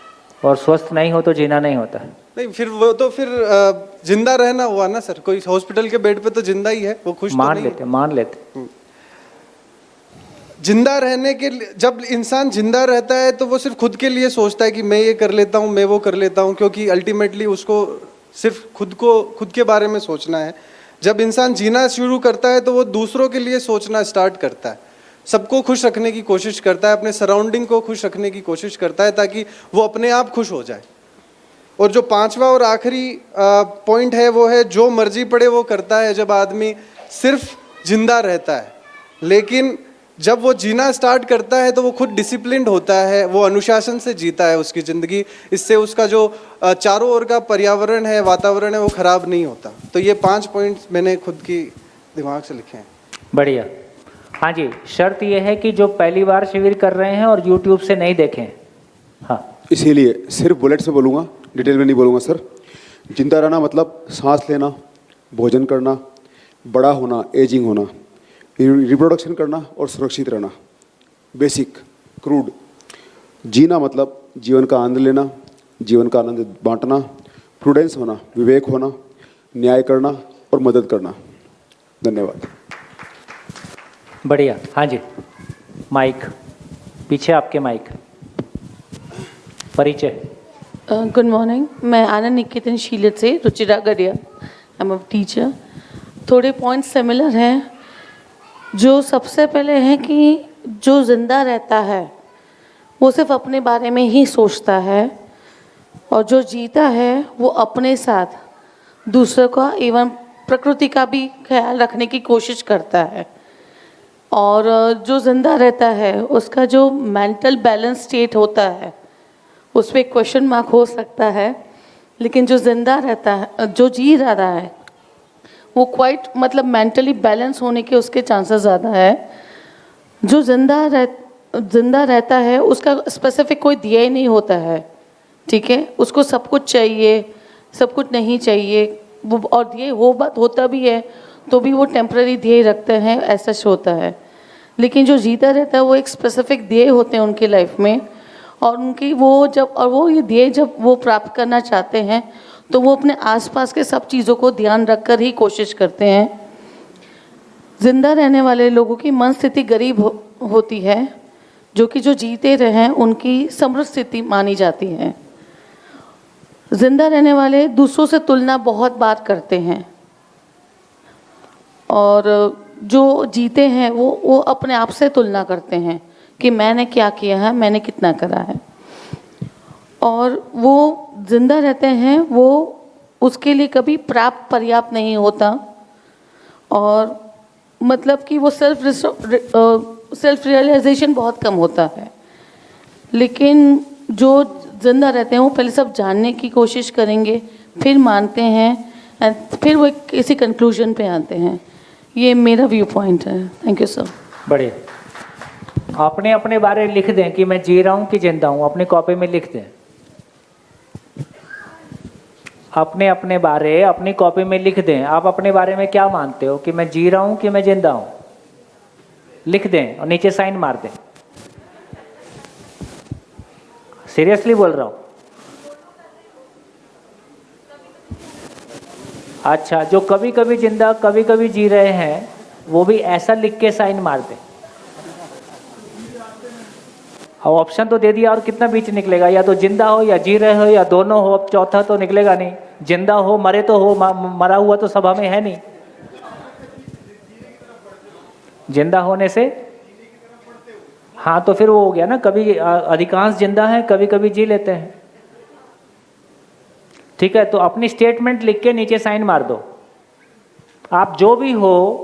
और स्वस्थ नहीं हो तो जीना नहीं होता है। नहीं, फिर वो तो फिर जिंदा रहना हुआ ना सर। कोई हॉस्पिटल के बेड पे तो जिंदा ही है, वो खुश तो नहीं है। मान लेते। जिंदा रहने के लिए, जब इंसान जिंदा रहता है तो वो सिर्फ खुद के लिए सोचता है कि मैं ये कर लेता हूँ, मैं वो कर लेता हूँ, क्योंकि अल्टीमेटली उसको सिर्फ खुद के बारे में सोचना है। जब इंसान जीना शुरू करता है तो वो दूसरों के लिए सोचना स्टार्ट करता है, सबको खुश रखने की कोशिश करता है, अपने सराउंडिंग को खुश रखने की कोशिश करता है, ताकि वो अपने आप खुश हो जाए। और जो पांचवा और आखिरी पॉइंट है वो है, जो मर्जी पड़े वो करता है जब आदमी सिर्फ जिंदा रहता है, लेकिन जब वो जीना स्टार्ट करता है तो वो खुद डिसिप्लिन्ड होता है, वो अनुशासन से जीता है उसकी ज़िंदगी। इससे उसका जो चारों ओर का पर्यावरण है, वातावरण है, वो ख़राब नहीं होता। तो ये 5 पॉइंट्स मैंने खुद की दिमाग से लिखे हैं। बढ़िया। हाँ जी, शर्त ये है कि जो पहली बार शिविर कर रहे हैं और यूट्यूब से नहीं देखें। हाँ, इसीलिए सिर्फ बुलेट से बोलूँगा, डिटेल में नहीं बोलूँगा सर। जिंदा रहना मतलब सांस लेना, भोजन करना, बड़ा होना, एजिंग होना, रिप्रोडक्शन करना और सुरक्षित रहना, बेसिक क्रूड। जीना मतलब जीवन का आनंद लेना, जीवन का आनंद बांटना, प्रूडेंस होना, विवेक होना, न्याय करना और मदद करना। धन्यवाद। बढ़िया। हाँ जी, माइक पीछे, आपके माइक। परिचय। गुड मॉर्निंग, मैं आनंद निकेतन शीलत से, Ruchira Gadiya, I am a teacher. थोड़े पॉइंट सिमिलर हैं। जो सबसे पहले है कि जो जिंदा रहता है वो सिर्फ अपने बारे में ही सोचता है, और जो जीता है वो अपने साथ दूसरों का एवं प्रकृति का भी ख्याल रखने की कोशिश करता है। और जो जिंदा रहता है उसका जो मेंटल बैलेंस स्टेट होता है उस पर क्वेश्चन मार्क हो सकता है, लेकिन जो जिंदा रहता है, जो जी रहा है, वो क्वाइट मतलब मेंटली बैलेंस होने के उसके चांसेस ज़्यादा है। जो जिंदा रहता है उसका स्पेसिफिक कोई ध्येय नहीं होता है, ठीक है। उसको सब कुछ चाहिए, सब कुछ नहीं चाहिए, वो और ध्येय होता भी है तो भी वो टेम्पररी ध्येय रखते हैं, ऐसा होता है। लेकिन जो जीता रहता है वो एक स्पेसिफिक ध्येय होते हैं उनकी लाइफ में, और उनकी वो ये ध्येय जब वो प्राप्त करना चाहते हैं तो वो अपने आसपास के सब चीज़ों को ध्यान रखकर ही कोशिश करते हैं। जिंदा रहने वाले लोगों की मन स्थिति गरीब होती है, जो कि जो जीते रहे उनकी समृद्ध स्थिति मानी जाती है। जिंदा रहने वाले दूसरों से तुलना बहुत बार करते हैं, और जो जीते हैं वो अपने आप से तुलना करते हैं कि मैंने क्या किया है, मैंने कितना करा है। और वो जिंदा रहते हैं, वो उसके लिए कभी प्राप्त पर्याप्त नहीं होता, और मतलब कि वो सेल्फ रियलाइजेशन बहुत कम होता है। लेकिन जो जिंदा रहते हैं वो पहले सब जानने की कोशिश करेंगे, फिर मानते हैं, फिर वो किसी कंक्लूजन पे आते हैं। ये मेरा व्यू पॉइंट है। Thank you sir. बढ़िया। अपने अपने बारे में लिख दें कि मैं जी रहा हूं कि जिंदा हूं, अपनी कॉपी में लिख दें। अपने अपने बारे अपनी कॉपी में लिख दें। आप अपने बारे में क्या मानते हो कि मैं जी रहा हूं कि मैं जिंदा हूं, लिख दें और नीचे साइन मार दें। सीरियसली बोल रहा हूं। अच्छा, जो कभी कभी जिंदा कभी कभी जी रहे हैं वो भी ऐसा लिख के साइन मार दें। अब ऑप्शन तो दे दिया, और कितना बीच निकलेगा? या तो जिंदा हो या जी रहे हो या दोनों हो। अब चौथा तो निकलेगा नहीं। जिंदा हो, मरे तो हो, मरा हुआ तो सभा में है नहीं। जिंदा होने से हाँ, तो फिर वो हो गया ना, कभी अधिकांश जिंदा हैं, कभी कभी जी लेते हैं। ठीक है, तो अपनी स्टेटमेंट लिख के नीचे साइन मार दो। आप जो भी हो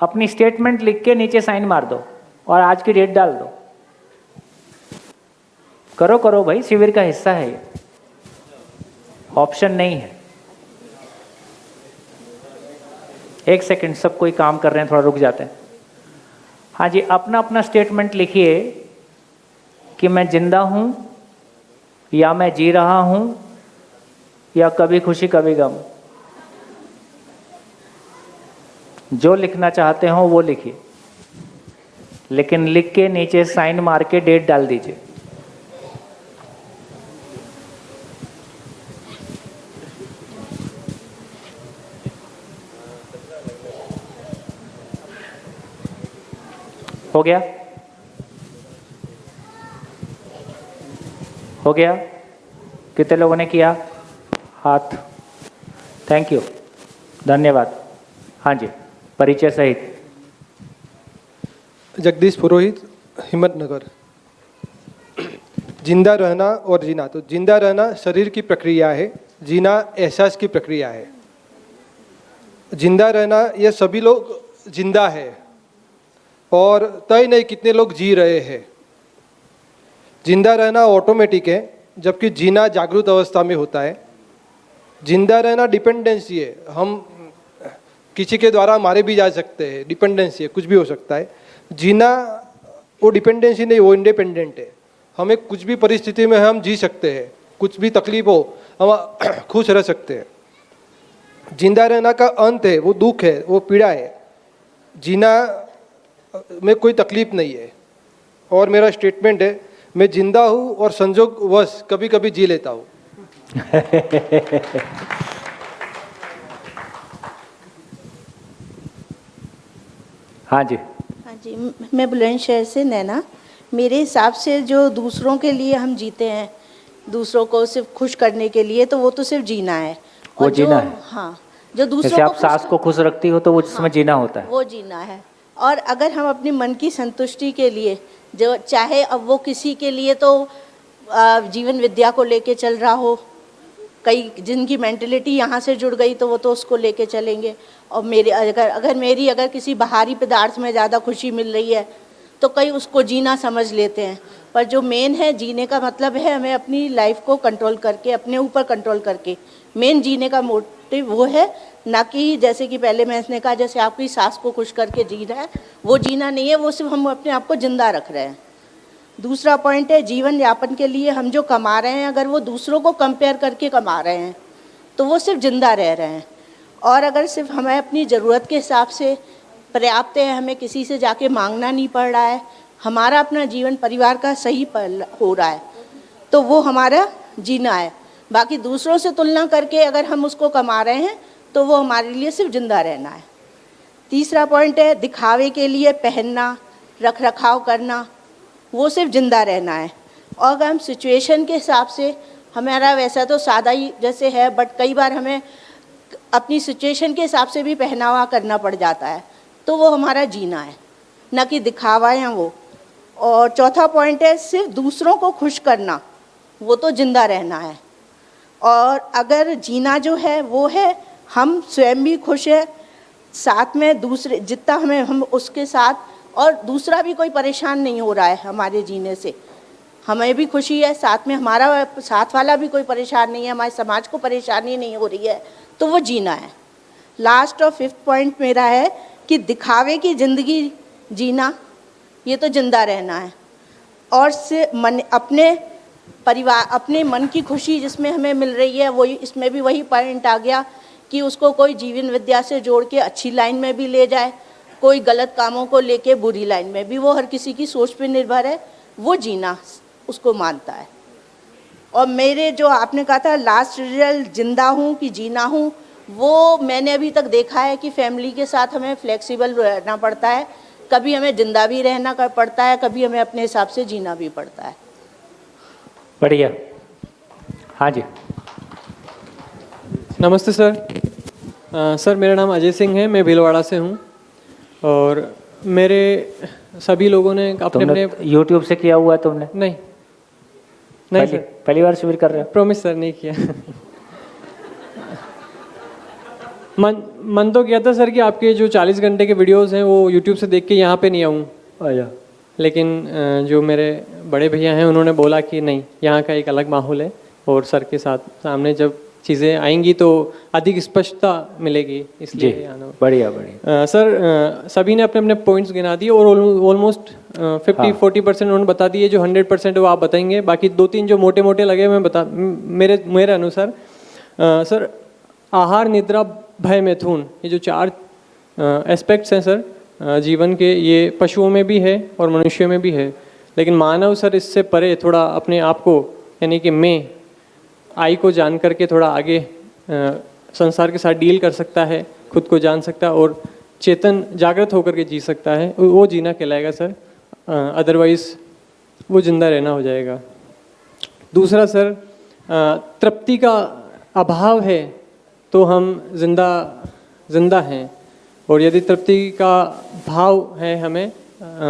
अपनी स्टेटमेंट लिख के नीचे साइन मार दो और आज की डेट डाल दो। करो करो भाई, शिविर का हिस्सा है ये, ऑप्शन नहीं है। एक सेकंड, सब कोई काम कर रहे हैं, थोड़ा रुक जाते हैं। हाँ जी, अपना अपना स्टेटमेंट लिखिए कि मैं जिंदा हूं या मैं जी रहा हूं या कभी खुशी कभी गम। जो लिखना चाहते हो वो लिखिए, लेकिन लिख के नीचे साइन मार के डेट डाल दीजिए। हो गया? हो गया? कितने लोगों ने किया हाथ? थैंक यू, धन्यवाद। हाँ जी, परिचय सहित। जगदीश पुरोहित, हिम्मतनगर। जिंदा रहना और जीना, तो जिंदा रहना शरीर की प्रक्रिया है, जीना एहसास की प्रक्रिया है। जिंदा रहना, ये सभी लोग जिंदा है और तय नहीं कितने लोग जी रहे हैं। जिंदा रहना ऑटोमेटिक है, जबकि जीना जागृत अवस्था में होता है। जिंदा रहना डिपेंडेंसी है, हम किसी के द्वारा मारे भी जा सकते हैं, डिपेंडेंसी है, कुछ भी हो सकता है। जीना वो डिपेंडेंसी नहीं, वो इंडिपेंडेंट है। हमें कुछ भी परिस्थिति में हम जी सकते हैं, कुछ भी तकलीफ हो हम खुश रह सकते हैं। जिंदा रहना का अंत है, वो दुख है, वो पीड़ा है। जीना में कोई तकलीफ नहीं है। और मेरा स्टेटमेंट है, मैं जिंदा हूँ और संजोगवश कभी कभी जी लेता हूँ। हाँ जी। हाँ जी, मैं बुलंदशहर से नैना। मेरे हिसाब से जो दूसरों के लिए हम जीते हैं, दूसरों को सिर्फ खुश करने के लिए, तो वो तो सिर्फ जीना है। वो और जीना है। हाँ, जो दूसरों जैसे को आप सास को खुश रखती हो तो वो जिसमें जीना होता है, वो जीना है। और अगर हम अपनी मन की संतुष्टि के लिए, जो चाहे अब वो किसी के लिए तो जीवन विद्या को लेके चल रहा हो, कई जिनकी मेंटलिटी यहाँ से जुड़ गई तो वो तो उसको लेके चलेंगे। और मेरे अगर किसी बाहरी पदार्थ में ज़्यादा खुशी मिल रही है तो कई उसको जीना समझ लेते हैं। पर जो मेन है जीने का मतलब है हमें अपनी लाइफ को कंट्रोल करके, अपने ऊपर कंट्रोल करके, मेन जीने का मोटिव वो है, ना कि जैसे कि पहले मैंने कहा जैसे आपकी सास को खुश करके जी रहा है, वो जीना नहीं है, वो सिर्फ हम अपने आप को जिंदा रख रहे हैं। दूसरा पॉइंट है, जीवन यापन के लिए हम जो कमा रहे हैं, अगर वो दूसरों को कंपेयर करके कमा रहे हैं तो वो सिर्फ जिंदा रह रहे हैं। और अगर सिर्फ हमें अपनी ज़रूरत के हिसाब से पर्याप्त है, हमें किसी से जाके मांगना नहीं पड़ रहा है, हमारा अपना जीवन परिवार का सही हो रहा है, तो वो हमारा जीना है। बाकी दूसरों से तुलना करके अगर हम उसको कमा रहे हैं तो वो हमारे लिए सिर्फ जिंदा रहना है। तीसरा पॉइंट है, दिखावे के लिए पहनना, रख रखाव करना, वो सिर्फ जिंदा रहना है। और अगर हम सिचुएशन के हिसाब से, हमारा वैसा तो सादा ही जैसे है, बट कई बार हमें अपनी सिचुएशन के हिसाब से भी पहनावा करना पड़ जाता है, तो वो हमारा जीना है, ना कि दिखावा है वो। और चौथा पॉइंट है, सिर्फ दूसरों को खुश करना, वो तो जिंदा रहना है। और अगर जीना जो है वो है हम स्वयं भी खुश है, साथ में दूसरे जितना हम उसके साथ, और दूसरा भी कोई परेशान नहीं हो रहा है हमारे जीने से, हमें भी खुशी है, साथ में हमारा साथ वाला भी कोई परेशान नहीं है, हमारे समाज को परेशानी नहीं हो रही है, तो वो जीना है। लास्ट और फिफ्थ पॉइंट मेरा है कि दिखावे की ज़िंदगी जीना ये तो जिंदा रहना है। और से मन अपने परिवार, अपने मन की खुशी जिसमें हमें मिल रही है, वही इसमें भी वही पॉइंट आ गया कि उसको कोई जीवन विद्या से जोड़ के अच्छी लाइन में भी ले जाए, कोई गलत कामों को लेके बुरी लाइन में भी, वो हर किसी की सोच पे निर्भर है, वो जीना उसको मानता है। और मेरे जो आपने कहा था लास्ट रिजल्ट जिंदा हूँ कि जीना हूँ, वो मैंने अभी तक देखा है कि फैमिली के साथ हमें फ्लेक्सिबल रहना पड़ता है, कभी हमें जिंदा भी रहना पड़ता है, कभी हमें अपने हिसाब से जीना भी पड़ता है। बढ़िया। हाँ जी, नमस्ते सर। सर मेरा नाम अजय सिंह है, मैं भीलवाड़ा से हूँ। और मेरे सभी लोगों ने अपने अपने यूट्यूब से किया हुआ है तुमने? नहीं पहली, सर, पहली बार शिविर कर रहे हो? प्रॉमिस सर, नहीं किया। मन तो किया था सर कि आपके जो 40 घंटे के वीडियोस हैं वो यूट्यूब से देख के यहाँ पे नहीं आऊँ, लेकिन जो मेरे बड़े भैया हैं उन्होंने बोला कि नहीं, यहाँ का एक अलग माहौल है और सर के साथ सामने जब चीज़ें आएंगी तो अधिक स्पष्टता मिलेगी, इसलिए आना। बढ़िया बढ़िया। सर सभी ने अपने अपने पॉइंट्स गिना दिए और ऑलमोस्ट 50-40% उन्होंने बता दिए। जो 100% वो आप बताएंगे, बाकी 2-3 जो मोटे मोटे लगे मैं बता मेरे अनुसार। सर आहार, निद्रा, भय, मैथुन, ये जो 4 एस्पेक्ट्स हैं सर जीवन के, ये पशुओं में भी है और मनुष्यों में भी है, लेकिन मानव सर इससे परे थोड़ा अपने आप को, यानी कि मैं आई को जान करके थोड़ा आगे संसार के साथ डील कर सकता है, खुद को जान सकता है और चेतन जागृत होकर के जी सकता है, वो जीना कहलाएगा सर। अदरवाइज वो जिंदा रहना हो जाएगा। दूसरा सर, तृप्ति का अभाव है तो हम जिंदा हैं, और यदि तृप्ति का भाव है हमें,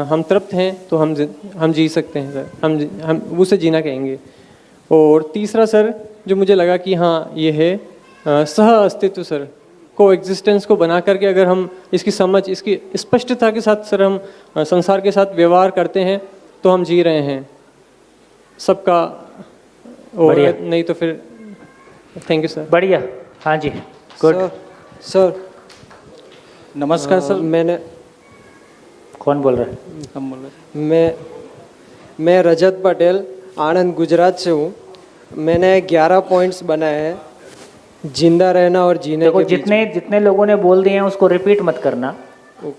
हम तृप्त हैं तो हम जी सकते हैं सर, हम उसे जीना कहेंगे। और तीसरा सर जो मुझे लगा कि हाँ ये है सह अस्तित्व सर, को एग्जिस्टेंस को बना करके अगर हम इसकी समझ, इसकी स्पष्टता के साथ सर हम संसार के साथ व्यवहार करते हैं तो हम जी रहे हैं सबका, और नहीं तो फिर। Thank you sir. बढ़िया। हाँ जी, गुड। सर नमस्कार सर। मैंने कौन बोल रहा है? हम बोल रहे। मैं रजत पटेल आनंद गुजरात से हूँ। मैंने 11 पॉइंट्स बनाए हैं जिंदा रहना और जीने देखो, के बीच में। जितने लोगों ने बोल दिए हैं उसको रिपीट मत करना,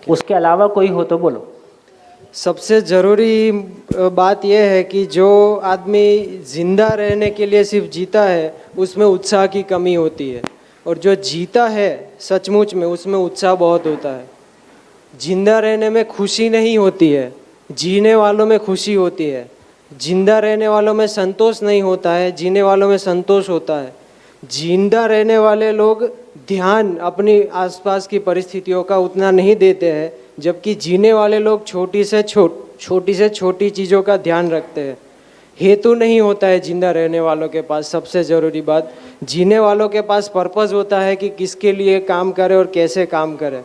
उसके अलावा कोई हो तो बोलो। सबसे ज़रूरी बात यह है कि जो आदमी जिंदा रहने के लिए सिर्फ जीता है उसमें उत्साह की कमी होती है, और जो जीता है सचमुच में उसमें उत्साह बहुत होता है। जिंदा रहने में खुशी नहीं होती है, जीने वालों में खुशी होती है। जिंदा रहने वालों में संतोष नहीं होता है, जीने वालों में संतोष होता है। जिंदा रहने वाले लोग ध्यान अपनी आसपास की परिस्थितियों का उतना नहीं देते हैं, जबकि जीने वाले लोग छोटी से छोटी चीज़ों का ध्यान रखते हैं। हेतु नहीं होता है जिंदा रहने वालों के पास। सबसे ज़रूरी बात, जीने वालों के पास पर्पस होता है कि किसके लिए काम करे और कैसे काम करे।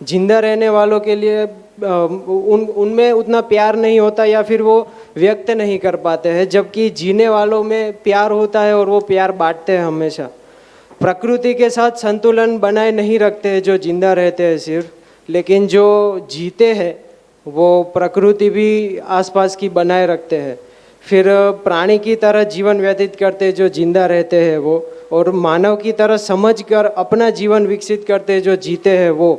जिंदा रहने वालों के लिए उनमें उतना प्यार नहीं होता या फिर वो व्यक्त नहीं कर पाते हैं, जबकि जीने वालों में प्यार होता है और वो प्यार बांटते हैं हमेशा। प्रकृति के साथ संतुलन बनाए नहीं रखते हैं जो जिंदा रहते हैं सिर्फ, लेकिन जो जीते हैं वो प्रकृति भी आसपास की बनाए रखते हैं। फिर प्राणी की तरह जीवन व्यतीत करते हैं जो जिंदा रहते हैं वो, और मानव की तरह समझकर अपना जीवन विकसित करते हैं जो जीते हैं वो।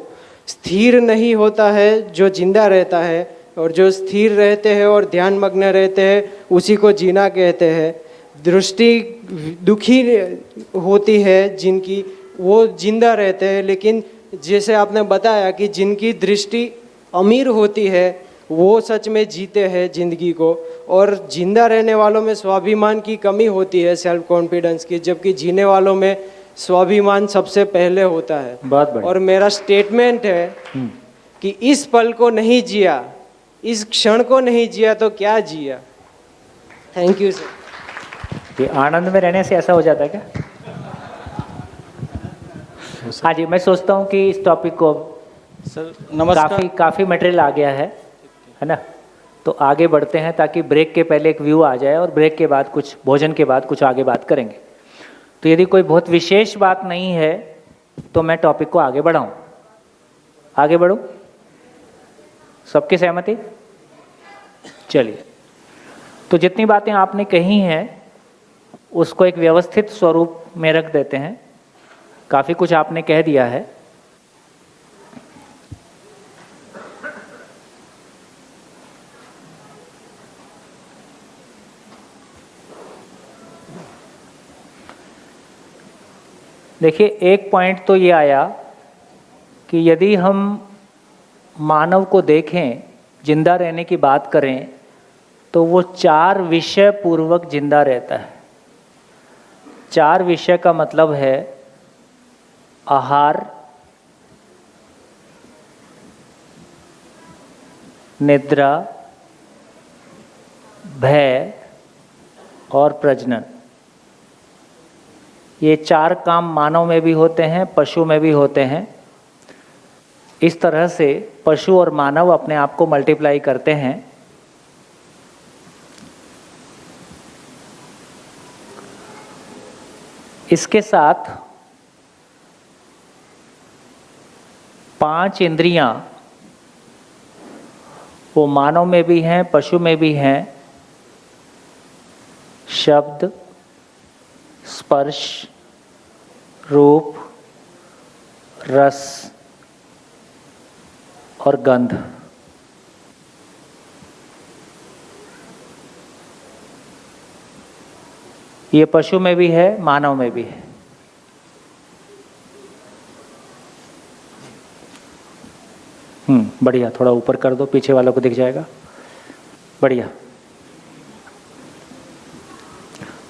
स्थिर नहीं होता है जो जिंदा रहता है, और जो स्थिर रहते हैं और ध्यान मग्न रहते हैं उसी को जीना कहते हैं। दृष्टि दुखी होती है जिनकी, वो जिंदा रहते हैं। लेकिन जैसे आपने बताया कि जिनकी दृष्टि अमीर होती है वो सच में जीते हैं जिंदगी को, और जिंदा रहने वालों में स्वाभिमान की कमी होती है, सेल्फ कॉन्फिडेंस की, जबकि जीने वालों में स्वाभिमान सबसे पहले होता है। बहुत बढ़िया। और मेरा स्टेटमेंट है कि इस पल को नहीं जिया, इस क्षण को नहीं जिया तो क्या जिया। Thank you sir. ये आनंद में रहने से ऐसा हो जाता है क्या? हाँ जी, मैं सोचता हूँ कि इस टॉपिक को सर नमस्कार। काफ़ी मटेरियल आ गया है ना, तो आगे बढ़ते हैं ताकि ब्रेक के पहले एक व्यू आ जाए और ब्रेक के बाद कुछ, भोजन के बाद कुछ आगे बात करेंगे। तो यदि कोई बहुत विशेष बात नहीं है तो मैं टॉपिक को आगे बढ़ाऊं। आगे बढ़ूं? सबकी सहमति? चलिए, तो जितनी बातें आपने कही हैं उसको एक व्यवस्थित स्वरूप में रख देते हैं। काफ़ी कुछ आपने कह दिया है। देखिए, एक पॉइंट तो ये आया कि यदि हम मानव को देखें, जिंदा रहने की बात करें, तो वो 4 विषय पूर्वक जिंदा रहता है। 4 विषय का मतलब है आहार, निद्रा, भय और प्रजनन। ये 4 काम मानव में भी होते हैं, पशु में भी होते हैं। इस तरह से पशु और मानव अपने आप को मल्टीप्लाई करते हैं। इसके साथ 5 इंद्रियां वो मानव में भी हैं, पशु में भी हैं। शब्द, स्पर्श, रूप, रस और गंध। ये पशु में भी है, मानव में भी है। बढ़िया, थोड़ा ऊपर कर दो, पीछे वालों को दिख जाएगा। बढ़िया।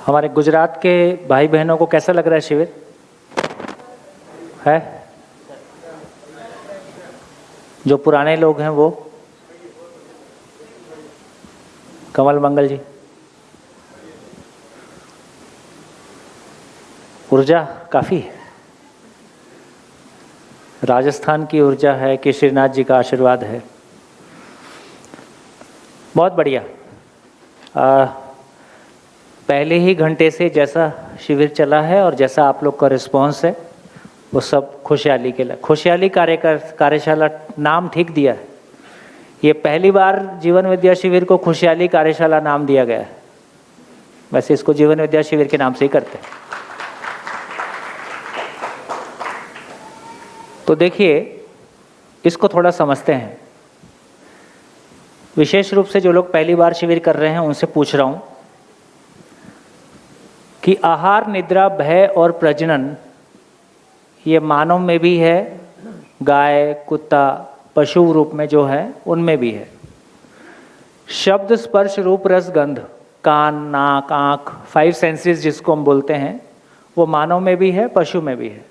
हमारे गुजरात के भाई बहनों को कैसा लग रहा है शिविर? है? जो पुराने लोग हैं वो? कमल मंगल जी, ऊर्जा काफ़ी है। राजस्थान की ऊर्जा है कि श्रीनाथ जी का आशीर्वाद है। बहुत बढ़िया। पहले ही घंटे से जैसा शिविर चला है और जैसा आप लोग का रिस्पांस है वो सब खुशहाली के लिए। खुशहाली कार्यशाला नाम ठीक दिया है। ये पहली बार जीवन विद्या शिविर को खुशहाली कार्यशाला नाम दिया गया है। वैसे इसको जीवन विद्या शिविर के नाम से ही करते हैं। तो देखिए, इसको थोड़ा समझते हैं। विशेष रूप से जो लोग पहली बार शिविर कर रहे हैं उनसे पूछ रहा हूँ कि आहार, निद्रा, भय और प्रजनन ये मानव में भी है, गाय, कुत्ता, पशु रूप में जो है उनमें भी है। शब्द, स्पर्श, रूप, रस, गंध, कान, नाक, आँख, 5 सेंसेस जिसको हम बोलते हैं, वो मानव में भी है, पशु में भी है।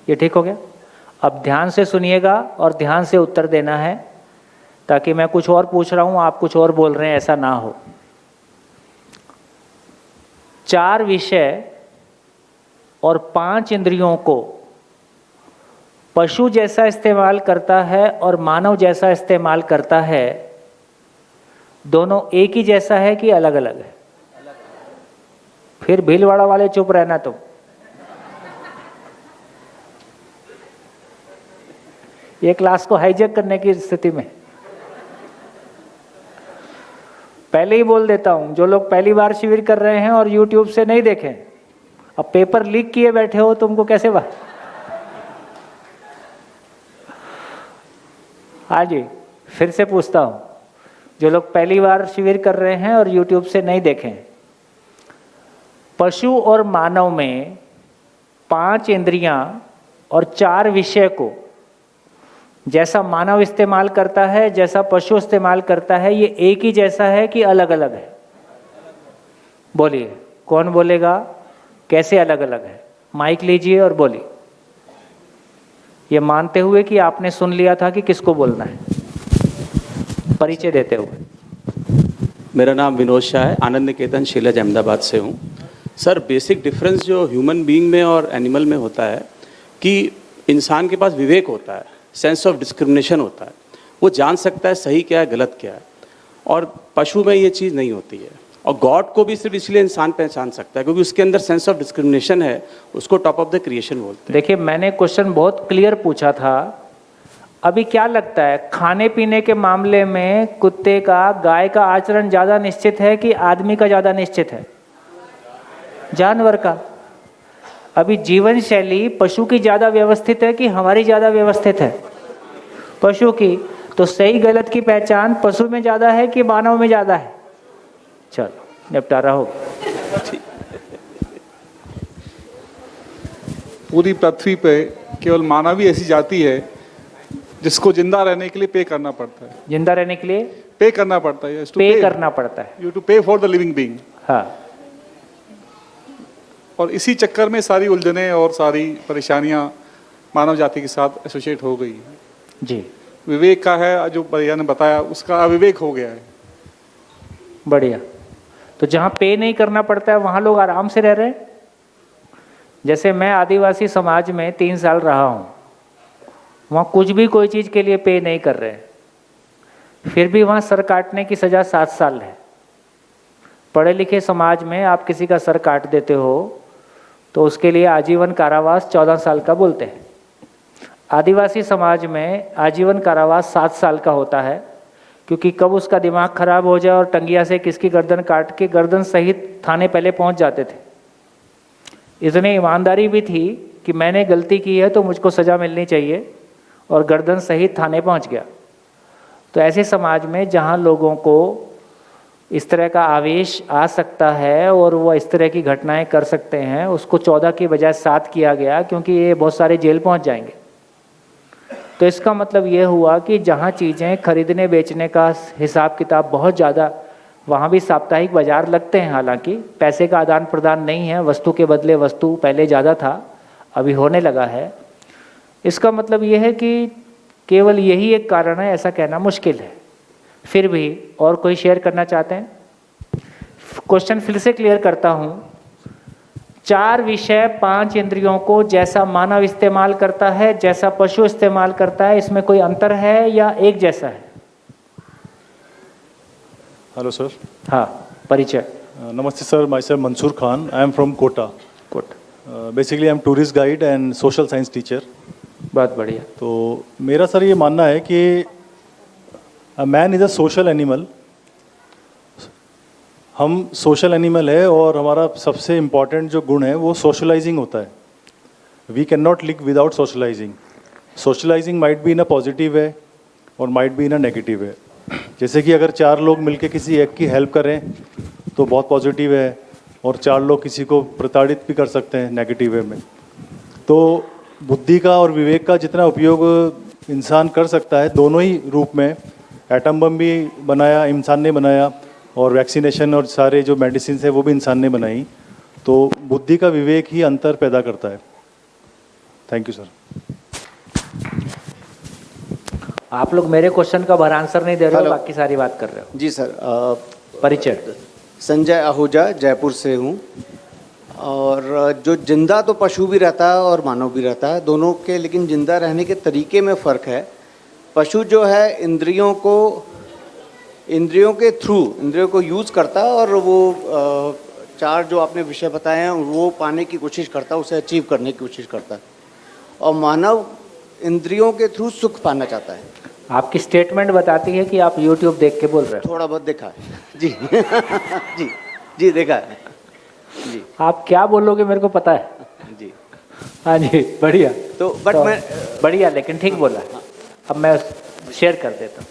ये ठीक हो गया? अब ध्यान से सुनिएगा और ध्यान से उत्तर देना है, ताकि मैं कुछ और पूछ रहा हूँ, आप कुछ और बोल रहे हैं, ऐसा ना हो। 4 विषय और 5 इंद्रियों को पशु जैसा इस्तेमाल करता है और मानव जैसा इस्तेमाल करता है। दोनों एक ही जैसा है कि अलग अलग है? फिर भीलवाड़ा वाले चुप रहना तुम। ये क्लास को हाईजैक करने की स्थिति में पहले ही बोल देता हूं, जो लोग पहली बार शिविर कर रहे हैं और YouTube से नहीं देखें, अब पेपर लीक किए बैठे हो, तुमको कैसे बात? हाँ जी, फिर से पूछता हूं, जो लोग पहली बार शिविर कर रहे हैं और YouTube से नहीं देखें, पशु और मानव में 5 इंद्रियां और 4 विषय को जैसा मानव इस्तेमाल करता है, जैसा पशु इस्तेमाल करता है, ये एक ही जैसा है कि अलग अलग है? बोलिए, कौन बोलेगा कैसे अलग अलग है? माइक लीजिए और बोलिए, ये मानते हुए कि आपने सुन लिया था कि किसको बोलना है। परिचय देते हुए। मेरा नाम विनोद शाह है, आनंद निकेतन शीलज अहमदाबाद से हूँ। सर, बेसिक डिफरेंस जो ह्यूमन बीइंग में और एनिमल में होता है कि इंसान के पास विवेक होता है, सेंस ऑफ डिस्क्रिमिनेशन होता है, वो जान सकता है सही क्या है, गलत क्या है, और पशु में ये चीज़ नहीं होती है। और गॉड को भी सिर्फ इसलिए इंसान पहचान सकता है क्योंकि उसके अंदर सेंस ऑफ डिस्क्रिमिनेशन है, उसको टॉप ऑफ द क्रिएशन बोलते हैं। देखिए, मैंने क्वेश्चन बहुत क्लियर पूछा था, अभी क्या लगता है, खाने पीने के मामले में कुत्ते का, गाय का आचरण ज़्यादा निश्चित है कि आदमी का ज़्यादा निश्चित है? जानवर का। अभी जीवन शैली पशु की ज़्यादा व्यवस्थित है कि हमारी ज़्यादा व्यवस्थित है? पशु की। तो सही गलत की पहचान पशु में ज़्यादा है कि मानव में ज़्यादा है? चलो निपटारा हो। पूरी पृथ्वी पे केवल मानव ही ऐसी जाति है जिसको जिंदा रहने के लिए पे करना पड़ता है। जिंदा रहने के लिए पे करना पड़ता है। पे करना पड़ता है। यू टू पे फॉर द लिविंग बीइंग। हाँ। और इसी चक्कर में सारी उलझने और सारी परेशानियां मानव जाति के साथ एसोसिएट हो गई है। जी। विवेक का है, जो भैया ने बताया, उसका अविवेक हो गया है। बढ़िया। तो जहाँ पे नहीं करना पड़ता है वहाँ लोग आराम से रह रहे हैं। जैसे मैं आदिवासी समाज में 3 साल रहा हूँ, वहाँ कुछ भी कोई चीज़ के लिए पे नहीं कर रहे हैं, फिर भी वहाँ सर काटने की सज़ा 7 साल है। पढ़े लिखे समाज में आप किसी का सर काट देते हो तो उसके लिए आजीवन कारावास 14 साल का बोलते हैं। आदिवासी समाज में आजीवन कारावास 7 साल का होता है, क्योंकि कब उसका दिमाग खराब हो जाए और टंगिया से किसकी गर्दन काट के गर्दन सहित थाने पहले पहुंच जाते थे। इतनी ईमानदारी भी थी कि मैंने गलती की है तो मुझको सज़ा मिलनी चाहिए, और गर्दन सहित थाने पहुंच गया। तो ऐसे समाज में जहां लोगों को इस तरह का आवेश आ सकता है और वो इस तरह की घटनाएं कर सकते हैं, उसको 14 की बजाय 7 किया गया, क्योंकि ये बहुत सारे जेल पहुंच जाएंगे। तो इसका मतलब ये हुआ कि जहाँ चीज़ें खरीदने बेचने का हिसाब किताब बहुत ज़्यादा, वहाँ भी साप्ताहिक बाजार लगते हैं। हालांकि पैसे का आदान प्रदान नहीं है, वस्तु के बदले वस्तु पहले ज़्यादा था, अभी होने लगा है। इसका मतलब ये है कि केवल यही एक कारण है, ऐसा कहना मुश्किल है। फिर भी और कोई शेयर करना चाहते हैं? क्वेश्चन फिर से क्लियर करता हूँ। 4 विषय 5 इंद्रियों को जैसा मानव इस्तेमाल करता है, जैसा पशु इस्तेमाल करता है, इसमें कोई अंतर है या एक जैसा है? Hello sir. हाँ, परिचय। नमस्ते sir, myself Mansoor Khan, I am from Kota. Basically I am tourist guide and social science teacher. बहुत बढ़िया। तो मेरा सर ये मानना है कि a man is a social animal. हम सोशल एनिमल है और हमारा सबसे इम्पॉर्टेंट जो गुण है वो सोशलाइजिंग होता है। We can not live without socialising. Socialising might be in a positive है और might be in a negative है। जैसे कि अगर 4 लोग मिलकर किसी एक की हेल्प करें तो बहुत पॉजिटिव है, और 4 लोग किसी को प्रताड़ित भी कर सकते हैं नेगेटिव वे में। तो बुद्धि का और विवेक का जितना उपयोग इंसान कर सकता है, दोनों ही रूप में, एटम बम भी बनाया इंसान ने बनाया, और वैक्सीनेशन और सारे जो मेडिसिन है वो भी इंसान ने बनाई। तो बुद्धि का विवेक ही अंतर पैदा करता है। Thank you sir. आप लोग मेरे क्वेश्चन का भर आंसर नहीं दे रहे हो, बाकी सारी बात कर रहे हो। जी सर। परिचय। संजय आहूजा, जयपुर से हूँ। और जो जिंदा तो पशु भी रहता है और मानव भी रहता है, दोनों के लेकिन जिंदा रहने के तरीके में फ़र्क है। पशु जो है इंद्रियों के थ्रू इंद्रियों को यूज़ करता है, और वो 4 जो आपने विषय बताए हैं वो पाने की कोशिश करता है, उसे अचीव करने की कोशिश करता है। और मानव इंद्रियों के थ्रू सुख पाना चाहता है। आपकी स्टेटमेंट बताती है कि आप YouTube देख के बोल रहे हो। थोड़ा बहुत देखा है जी। जी देखा है जी। आप क्या बोलोगे मेरे को पता है जी। हाँ जी, बढ़िया। तो बट मैं बढ़िया, लेकिन ठीक बोला। अब मैं शेयर कर देता हूँ।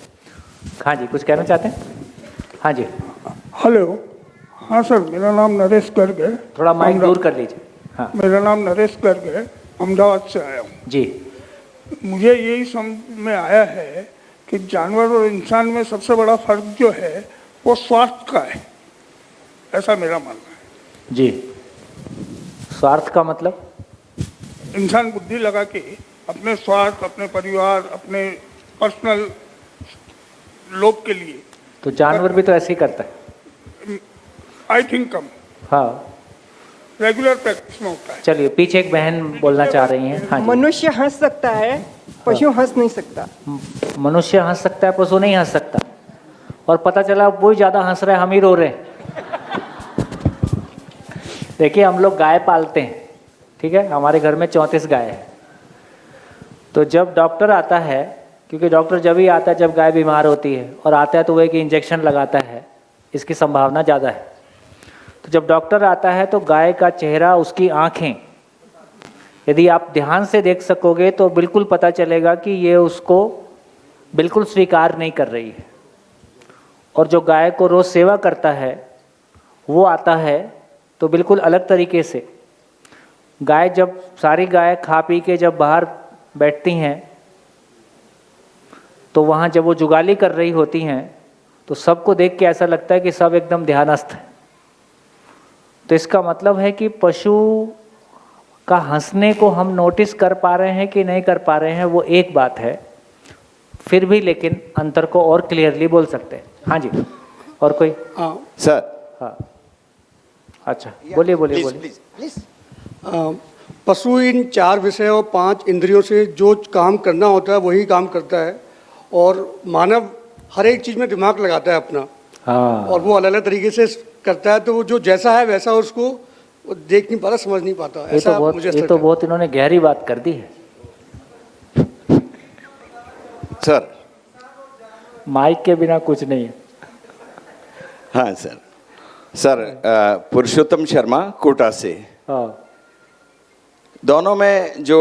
हाँ जी, कुछ कहना चाहते हैं? हाँ जी। हेलो। हाँ सर, मेरा नाम नरेश गर्ग है। थोड़ा माइक दूर कर लीजिए। हाँ। मेरा नाम नरेश गर्ग है, अहमदाबाद से आया हूँ जी। मुझे यही समझ में आया है कि जानवर और इंसान में सबसे बड़ा फर्क जो है वो स्वार्थ का है, ऐसा मेरा मानना है। जी। स्वार्थ का मतलब? इंसान बुद्धि लगा के अपने स्वार्थ, अपने परिवार, अपने पर्सनल लोग के लिए। तो जानवर भी तो ऐसे ही करता है। आई थिंक कम। हाँ, रेगुलर प्रैक्टिस में होता है। चलिए, पीछे एक बहन बोलना चाह रही हैं। हाँ जी। मनुष्य हंस सकता है, पशु हंस नहीं सकता। मनुष्य हंस सकता है, पशु नहीं हंस सकता। और पता चला वो ज़्यादा हंस रहे हैं, हम ही रो रहे हैं। देखिए, हम लोग गाय पालते हैं, ठीक है, हमारे घर में 34 गाय है। तो जब डॉक्टर आता है क्योंकि डॉक्टर जब ही आता है जब गाय बीमार होती है, और आता है तो वो एक इंजेक्शन लगाता है, इसकी संभावना ज़्यादा है। तो जब डॉक्टर आता है तो गाय का चेहरा, उसकी आँखें यदि आप ध्यान से देख सकोगे तो बिल्कुल पता चलेगा कि ये उसको बिल्कुल स्वीकार नहीं कर रही है। और जो गाय को रोज़ सेवा करता है वो आता है तो बिल्कुल अलग तरीके से। गाय जब सारी गाय खा पी के जब बाहर बैठती हैं तो वहाँ जब वो जुगाली कर रही होती हैं तो सबको देख के ऐसा लगता है कि सब एकदम ध्यानस्थ है। तो इसका मतलब है कि पशु का हंसने को हम नोटिस कर पा रहे हैं कि नहीं कर पा रहे हैं, वो एक बात है। फिर भी लेकिन अंतर को और क्लियरली बोल सकते हैं। हाँ जी, और कोई? सर। हाँ, अच्छा, बोलिए बोलिए बोलिए। पशु इन 4 विषय और 5 इंद्रियों से जो काम करना होता है वही काम करता है, और मानव हर एक चीज़ में दिमाग लगाता है अपना। हाँ। और वो अलग अलग तरीके से करता है, तो वो जो जैसा है वैसा उसको देख नहीं पाता, समझ नहीं पाता। ऐसा मुझे ये तो बहुत इन्होंने गहरी बात कर दी है। सर, माइक के बिना कुछ नहीं है। हाँ सर। सर, पुरुषोत्तम शर्मा कोटा से। हाँ। दोनों में जो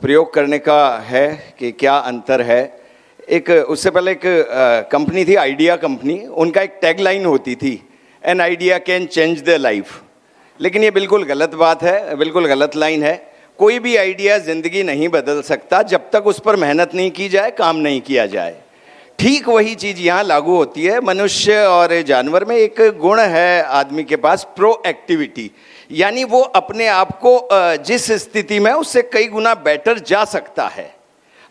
प्रयोग करने का है कि क्या अंतर है, एक उससे पहले एक कंपनी थी, आइडिया कंपनी, उनका एक टैगलाइन होती थी, an idea can change the life. लेकिन ये बिल्कुल गलत बात है, बिल्कुल गलत लाइन है। कोई भी आइडिया ज़िंदगी नहीं बदल सकता जब तक उस पर मेहनत नहीं की जाए, काम नहीं किया जाए। ठीक वही चीज़ यहाँ लागू होती है। मनुष्य और जानवर में एक गुण है आदमी के पास, प्रोएक्टिविटी, यानी वो अपने आप को जिस स्थिति में उससे कई गुना बेटर जा सकता है।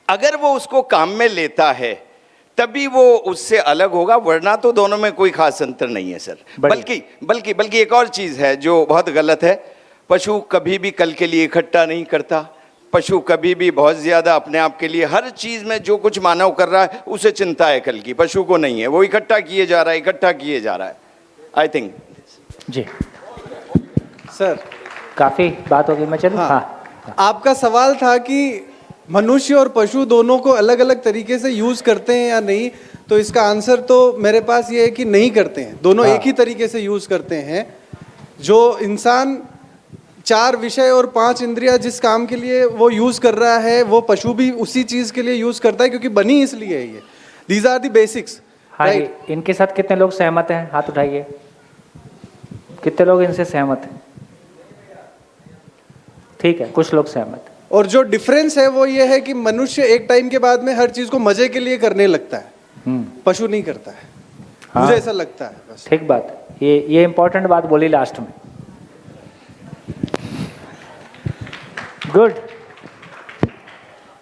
अगर वो उसको काम में लेता है तभी वो उससे अलग होगा, वरना तो दोनों में कोई खास अंतर नहीं है सर। बल्कि एक और चीज़ है जो बहुत गलत है। पशु कभी भी कल के लिए इकट्ठा नहीं करता। पशु कभी भी बहुत ज़्यादा अपने आप के लिए, हर चीज़ में जो कुछ मानव कर रहा है उसे चिंता है कल की, पशु को नहीं है। वो इकट्ठा किए जा रहा है। आई थिंक जी सर, काफ़ी बात होगी, मैं चलूँ? हाँ। आपका सवाल था कि मनुष्य और पशु दोनों को अलग अलग तरीके से यूज करते हैं या नहीं, तो इसका आंसर तो मेरे पास ये है कि नहीं करते हैं। दोनों एक ही तरीके से यूज करते हैं। जो इंसान 4 विषय और 5 इंद्रियां जिस काम के लिए वो यूज कर रहा है, वो पशु भी उसी चीज के लिए यूज करता है, क्योंकि बनी इसलिए है ये। These are the basics. हाँ जी, इनके साथ कितने लोग सहमत हैं? हाथ उठाइए। कितने लोग इनसे सहमत हैं? ठीक है, कुछ लोग सहमत हैं। और जो डिफरेंस है वो ये है कि मनुष्य एक टाइम के बाद में हर चीज को मजे के लिए करने लगता है, पशु नहीं करता है। हाँ, मुझे ऐसा लगता है बस। ठीक बात, ये इंपॉर्टेंट बात बोली लास्ट में। गुड,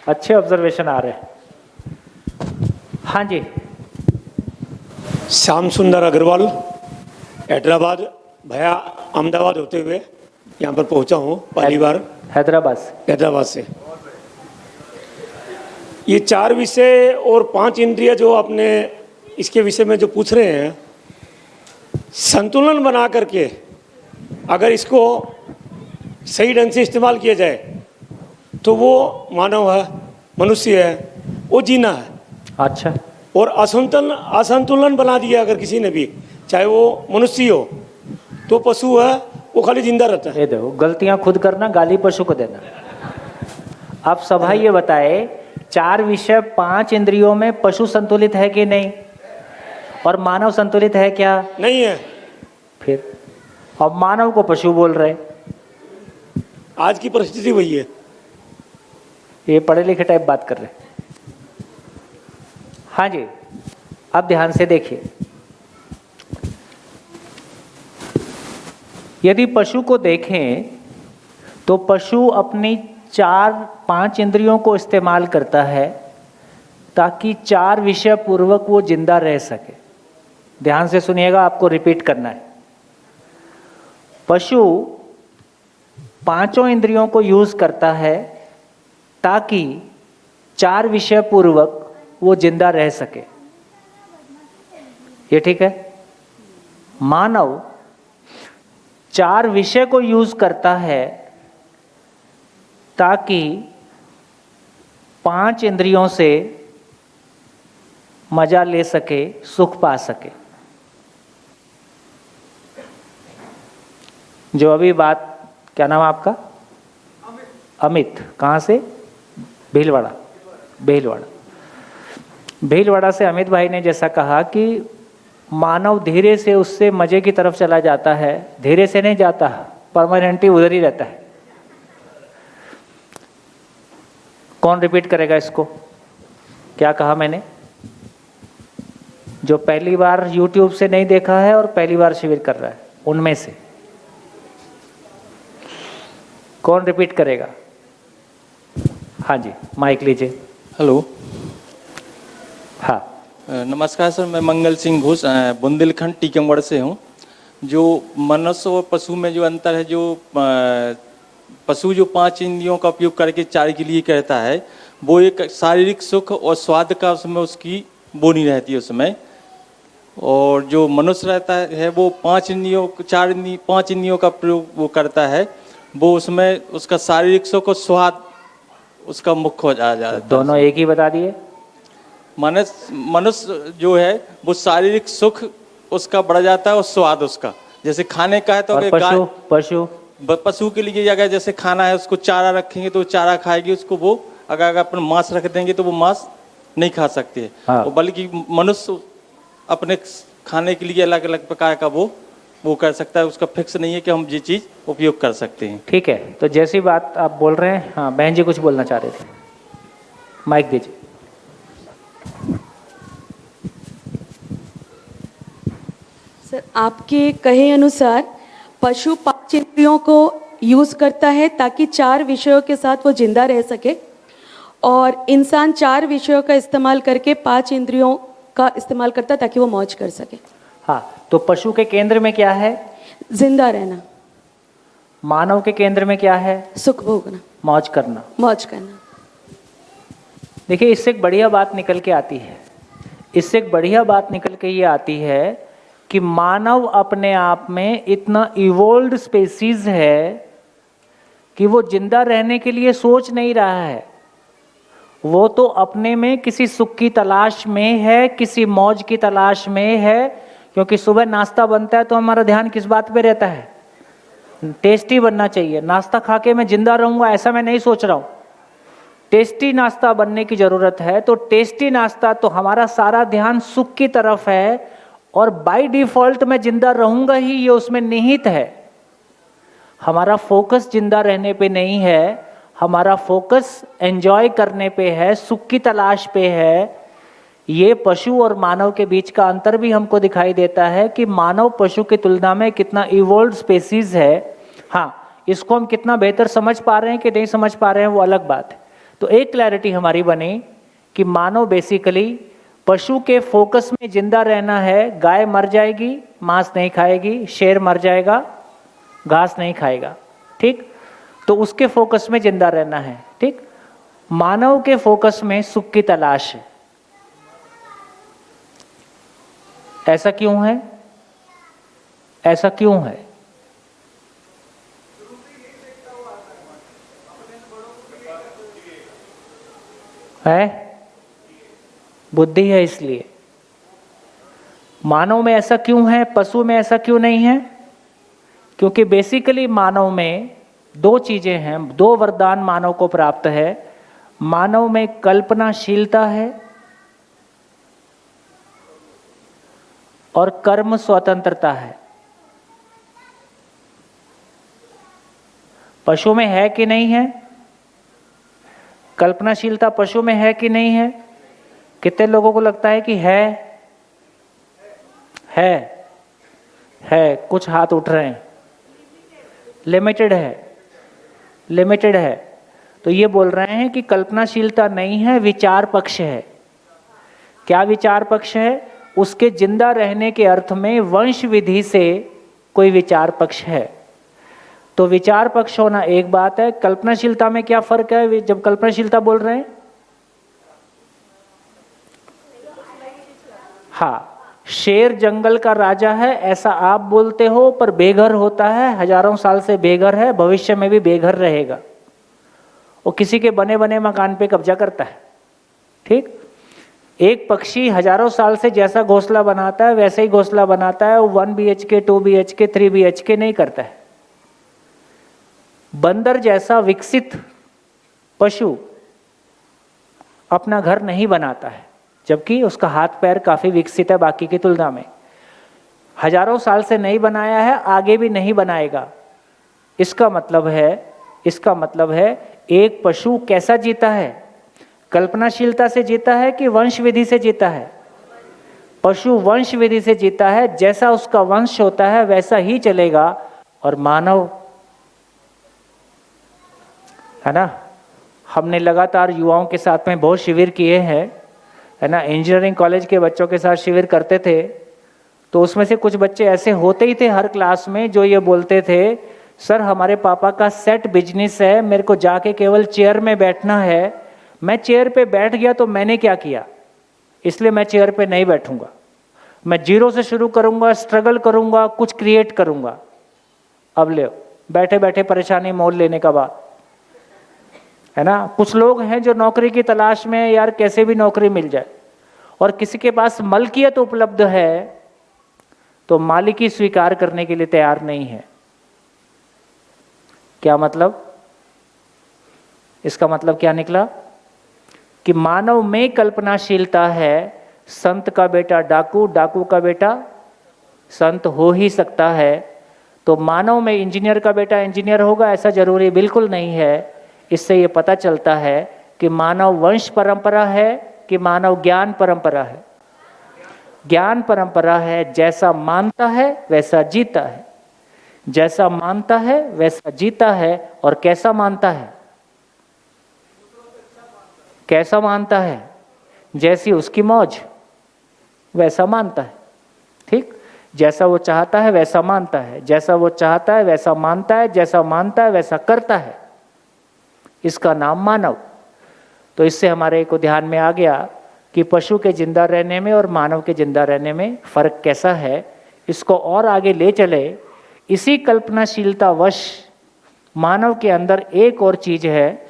अच्छे ऑब्जर्वेशन आ रहे हैं। हाँ जी, श्याम सुंदर अग्रवाल, हैदराबाद भया अहमदाबाद होते हुए यहाँ पर पहुँचा हूँ पहली बार। हैदराबाद से। ये 4 विषय और 5 इंद्रिय जो आपने इसके विषय में जो पूछ रहे हैं, संतुलन बना करके अगर इसको सही ढंग से इस्तेमाल किया जाए तो वो मानव है, मनुष्य है, वो जीना है। अच्छा। और असंतुलन बना दिया अगर किसी ने भी, चाहे वो मनुष्य हो तो पशु है, वो खाली जिंदा रहता है। ये देखो, गलतियां खुद करना, गाली पशु को देना। अब सभा ये बताए, 4 विषय 5 इंद्रियों में पशु संतुलित है कि नहीं, और मानव संतुलित है क्या? नहीं है। फिर अब मानव को पशु बोल रहे। आज की परिस्थिति वही है। ये पढ़े लिखे टाइप बात कर रहे। हाँ जी, अब ध्यान से देखिए। यदि पशु को देखें तो पशु अपनी 4-5 इंद्रियों को इस्तेमाल करता है ताकि 4 विषय पूर्वक वो जिंदा रह सके। ध्यान से सुनिएगा, आपको रिपीट करना है। पशु 5 इंद्रियों को यूज करता है ताकि 4 विषय पूर्वक वो जिंदा रह सके। ये ठीक है? मानव 4 विषय को यूज करता है ताकि 5 इंद्रियों से मजा ले सके, सुख पा सके। जो अभी बात, क्या नाम है आपका? अमित। कहाँ से? भीलवाड़ा। भीलवाड़ा से अमित भाई ने जैसा कहा कि मानव धीरे से उससे मजे की तरफ चला जाता है, धीरे से नहीं जाता, परमानेंटली उधर ही रहता है। कौन रिपीट करेगा इसको? क्या कहा मैंने? जो पहली बार YouTube से नहीं देखा है और पहली बार शिविर कर रहा है, उनमें से कौन रिपीट करेगा? हाँ जी, माइक लीजिए। हेलो। हाँ, नमस्कार सर, मैं मंगल सिंह घोष बुंदेलखंड टीकमगढ़ से हूँ। जो मनुष्य और पशु में जो अंतर है, जो पशु जो 5 इंद्रियों का उपयोग करके चार के लिए कहता है, वो एक शारीरिक सुख और स्वाद का उसमें उसकी बोनी रहती है उसमें। और जो मनुष्य रहता है वो 5 इंद्रियों का प्रयोग वो करता है, वो उसमें उसका शारीरिक सुख और स्वाद उसका मुख्य हो जाता है। दोनों एक ही बता दिए। मनुष्य जो है वो शारीरिक सुख उसका बढ़ जाता है और स्वाद उसका, जैसे खाने का है तो पशु के लिए अगर जैसे खाना है, उसको चारा रखेंगे तो चारा खाएगी, उसको वो अगर अपन मांस रख देंगे तो वो मांस नहीं खा सकती है। हाँ। बल्कि मनुष्य अपने खाने के लिए अलग अलग प्रकार का वो कर सकता है, उसका फिक्स नहीं है कि हम ये चीज़ उपयोग कर सकते हैं। ठीक है, तो जैसी बात आप बोल रहे हैं, हाँ बहन जी कुछ बोलना चाह रहे थे, माइक दीजिए। सर, आपके कहे अनुसार पशु 5 इंद्रियों को यूज करता है ताकि 4 विषयों के साथ वो जिंदा रह सके, और इंसान 4 विषयों का इस्तेमाल करके 5 इंद्रियों का इस्तेमाल करता है ताकि वो मौज कर सके। हाँ, तो पशु के केंद्र में क्या है? जिंदा रहना। मानव के केंद्र में क्या है? सुख भोगना, मौज करना। मौज करना। देखिए, इससे एक बढ़िया बात निकल के आती है, इससे एक बढ़िया बात निकल के ये आती है कि मानव अपने आप में इतना इवोल्व्ड स्पेसीज है कि वो जिंदा रहने के लिए सोच नहीं रहा है, वो तो अपने में किसी सुख की तलाश में है, किसी मौज की तलाश में है। क्योंकि सुबह नाश्ता बनता है तो हमारा ध्यान किस बात पे रहता है? टेस्टी बनना चाहिए। नाश्ता खा के मैं जिंदा रहूँगा ऐसा मैं नहीं सोच रहा हूँ, टेस्टी नाश्ता बनने की ज़रूरत है। तो टेस्टी नाश्ता तो हमारा सारा ध्यान सुख की तरफ है, और बाय डिफ़ॉल्ट मैं जिंदा रहूँगा ही, ये उसमें निहित है। हमारा फोकस जिंदा रहने पे नहीं है, हमारा फोकस एंजॉय करने पे है, सुख की तलाश पे है। ये पशु और मानव के बीच का अंतर भी हमको दिखाई देता है कि मानव पशु की तुलना में कितना इवोल्व्ड स्पेसीज है। हाँ, इसको हम कितना बेहतर समझ पा रहे हैं कि नहीं समझ पा रहे हैं वो अलग बात है। तो एक क्लैरिटी हमारी बनी कि मानव बेसिकली पशु के फोकस में जिंदा रहना है। गाय मर जाएगी, मांस नहीं खाएगी, शेर मर जाएगा, घास नहीं खाएगा, ठीक? तो उसके फोकस में जिंदा रहना है, ठीक? मानव के फोकस में सुख की तलाश है। ऐसा क्यों है? ऐसा क्यों है? बुद्धि है इसलिए। मानव में ऐसा क्यों है, पशु में ऐसा क्यों नहीं है? क्योंकि बेसिकली मानव में 2 चीजें हैं, 2 वरदान मानव को प्राप्त है। मानव में कल्पनाशीलता है और कर्म स्वतंत्रता है। पशु में है कि नहीं है? कल्पनाशीलता पशु में है कि नहीं है? कितने लोगों को लगता है कि है? कुछ हाथ उठ रहे हैं। लिमिटेड है। तो ये बोल रहे हैं कि कल्पनाशीलता नहीं है, विचार पक्ष है। क्या विचार पक्ष है? उसके जिंदा रहने के अर्थ में वंश विधि से कोई विचार पक्ष है। तो विचार पक्ष होना एक बात है। कल्पनाशीलता में क्या फर्क है जब कल्पनाशीलता बोल रहे हैं? हाँ, शेर जंगल का राजा है ऐसा आप बोलते हो, पर बेघर होता है, हजारों साल से बेघर है, भविष्य में भी बेघर रहेगा। वो किसी के बने बने मकान पे कब्जा करता है, ठीक? एक पक्षी हजारों साल से जैसा घोंसला बनाता है वैसे ही घोंसला बनाता है, वो 1 BHK 2 BHK 3 BHK नहीं करता है। बंदर जैसा विकसित पशु अपना घर नहीं बनाता है, जबकि उसका हाथ पैर काफी विकसित है बाकी की तुलना में। हजारों साल से नहीं बनाया है, आगे भी नहीं बनाएगा। इसका मतलब है एक पशु कैसा जीता है? कल्पनाशीलता से जीता है कि वंश विधि से जीता है? पशु वंश विधि से जीता है, जैसा उसका वंश होता है वैसा ही चलेगा। और मानव, है ना, हमने लगातार युवाओं के साथ में बहुत शिविर किए हैं, है ना, इंजीनियरिंग कॉलेज के बच्चों के साथ शिविर करते थे, तो उसमें से कुछ बच्चे ऐसे होते ही थे हर क्लास में जो ये बोलते थे, सर हमारे पापा का सेट बिजनेस है, मेरे को जाके केवल चेयर में बैठना है, मैं चेयर पे बैठ गया तो मैंने क्या किया, इसलिए मैं चेयर पे नहीं बैठूंगा, मैं जीरो से शुरू करूंगा, स्ट्रगल करूंगा, कुछ क्रिएट करूंगा। अब ले बैठे बैठे परेशानी मोल लेने का बात, है ना। कुछ लोग हैं जो नौकरी की तलाश में, यार कैसे भी नौकरी मिल जाए, और किसी के पास मलकियत उपलब्ध है तो मालिकी स्वीकार करने के लिए तैयार नहीं है। क्या मतलब? इसका मतलब क्या निकला कि मानव में कल्पनाशीलता है। संत का बेटा डाकू, डाकू का बेटा संत हो ही सकता है। तो मानव में इंजीनियर का बेटा इंजीनियर होगा ऐसा जरूरी बिल्कुल नहीं है। इससे ये पता चलता है कि मानव वंश परंपरा है कि मानव ज्ञान परंपरा है। ज्ञान परंपरा है, जैसा मानता है वैसा जीता है, जैसा मानता है वैसा जीता है। और कैसा मानता है? कैसा मानता है? जैसी उसकी मौज वैसा मानता है। ठीक, जैसा वो चाहता है वैसा मानता है, जैसा वो चाहता है वैसा मानता है, जैसा मानता है वैसा करता है। इसका नाम मानव। तो इससे हमारे को ध्यान में आ गया कि पशु के जिंदा रहने में और मानव के जिंदा रहने में फर्क कैसा है। इसको और आगे ले चले, इसी कल्पनाशीलता वश मानव के अंदर एक और चीज है,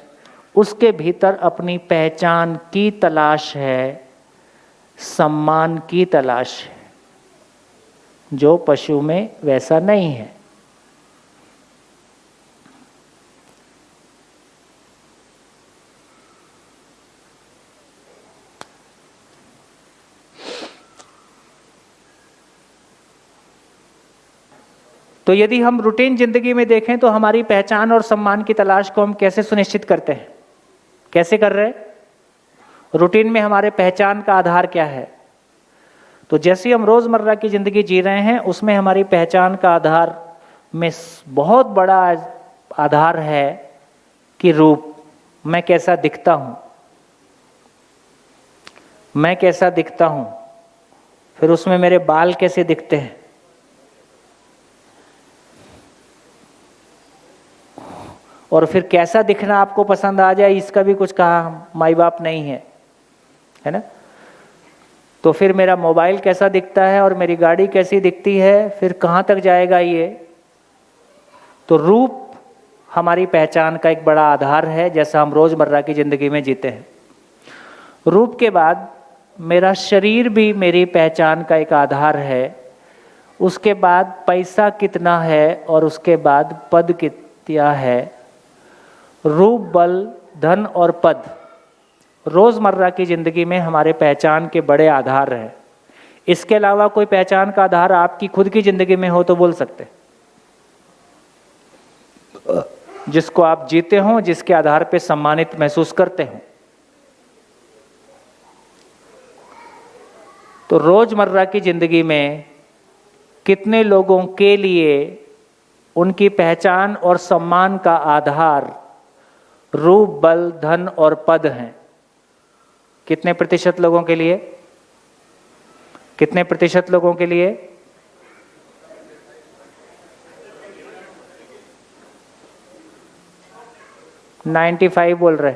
उसके भीतर अपनी पहचान की तलाश है, सम्मान की तलाश है, जो पशु में वैसा नहीं है। तो यदि हम रूटीन जिंदगी में देखें तो हमारी पहचान और सम्मान की तलाश को हम कैसे सुनिश्चित करते हैं? कैसे कर रहे हैं? रूटीन में हमारे पहचान का आधार क्या है? तो जैसे हम रोजमर्रा की जिंदगी जी रहे हैं उसमें हमारी पहचान का आधार में बहुत बड़ा आधार है कि रूप, मैं कैसा दिखता हूं, मैं कैसा दिखता हूं। फिर उसमें मेरे बाल कैसे दिखते हैं, और फिर कैसा दिखना आपको पसंद आ जाए इसका भी कुछ कहा माई बाप नहीं है, है ना। तो फिर मेरा मोबाइल कैसा दिखता है और मेरी गाड़ी कैसी दिखती है, फिर कहाँ तक जाएगा ये। तो रूप हमारी पहचान का एक बड़ा आधार है, जैसा हम रोजमर्रा की जिंदगी में जीते हैं। रूप के बाद मेरा शरीर भी मेरी पहचान का एक आधार है। उसके बाद पैसा कितना है और उसके बाद पद कितना है। रूप, बल, धन और पद रोजमर्रा की जिंदगी में हमारे पहचान के बड़े आधार हैं। इसके अलावा कोई पहचान का आधार आपकी खुद की जिंदगी में हो तो बोल सकते, जिसको आप जीते हो, जिसके आधार पे सम्मानित महसूस करते हो। तो रोजमर्रा की जिंदगी में कितने लोगों के लिए उनकी पहचान और सम्मान का आधार रूप, बल, धन और पद हैं? कितने प्रतिशत लोगों के लिए? कितने प्रतिशत लोगों के लिए? 95 बोल रहे,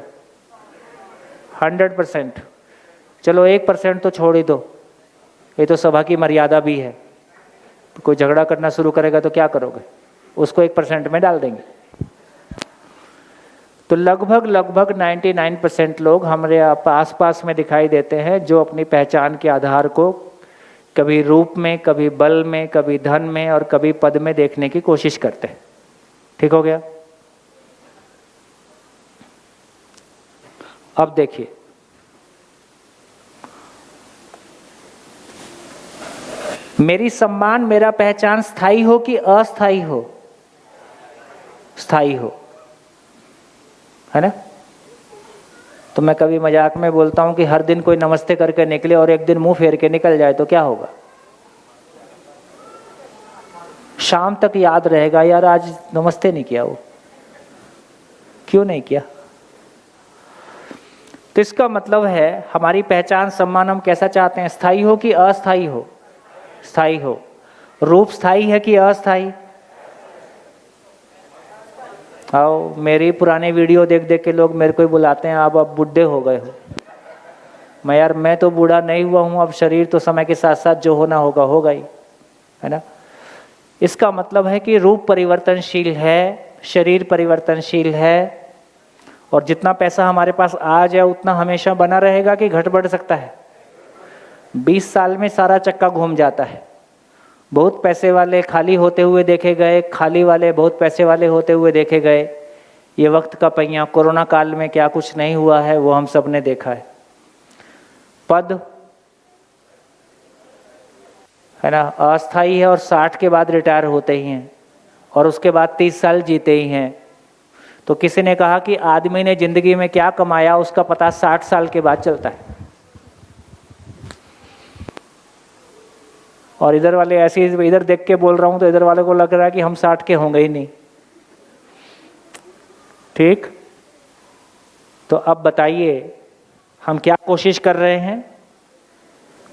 100%। चलो 1% तो छोड़ ही दो, ये तो सभा की मर्यादा भी है। तो कोई झगड़ा करना शुरू करेगा तो क्या करोगे? उसको 1% में डाल देंगे। तो लगभग 99% लोग हमारे आसपास में दिखाई देते हैं जो अपनी पहचान के आधार को कभी रूप में, कभी बल में, कभी धन में और कभी पद में देखने की कोशिश करते हैं। ठीक हो गया? अब देखिए, मेरी सम्मान, मेरा पहचान स्थायी हो कि अस्थायी हो? स्थायी हो, है ना? तो मैं कभी मजाक में बोलता हूं कि हर दिन कोई नमस्ते करके निकले और एक दिन मुंह फेर के निकल जाए तो क्या होगा? शाम तक याद रहेगा, यार आज नमस्ते नहीं किया, वो क्यों नहीं किया? तो इसका मतलब है हमारी पहचान, सम्मान हम कैसा चाहते हैं? स्थायी हो कि अस्थायी हो? स्थायी हो। रूप स्थायी है कि अस्थायी? आओ, मेरी पुराने वीडियो देख देख के लोग मेरे को ही बुलाते हैं, आप अब बुढ़े हो गए हो। मैं तो बूढ़ा नहीं हुआ हूँ, अब शरीर तो समय के साथ साथ जो होना होगा होगा ही, है ना? इसका मतलब है कि रूप परिवर्तनशील है, शरीर परिवर्तनशील है, और जितना पैसा हमारे पास आ जाए उतना हमेशा बना रहेगा कि घट बढ़ सकता है? 20 साल में सारा चक्का घूम जाता है। बहुत पैसे वाले खाली होते हुए देखे गए, खाली वाले बहुत पैसे वाले होते हुए देखे गए। ये वक्त का पहिया, कोरोना काल में क्या कुछ नहीं हुआ है वो हम सब ने देखा है। पद, है ना, अस्थायी है और 60 के बाद रिटायर होते ही हैं और उसके बाद 30 साल जीते ही हैं। तो किसी ने कहा कि आदमी ने जिंदगी में क्या कमाया उसका पता 60 साल के बाद चलता है। और इधर वाले ऐसे इधर देख के बोल रहा हूं तो इधर वाले को लग रहा है कि हम 60 के होंगे ही नहीं। ठीक, तो अब बताइए हम क्या कोशिश कर रहे हैं?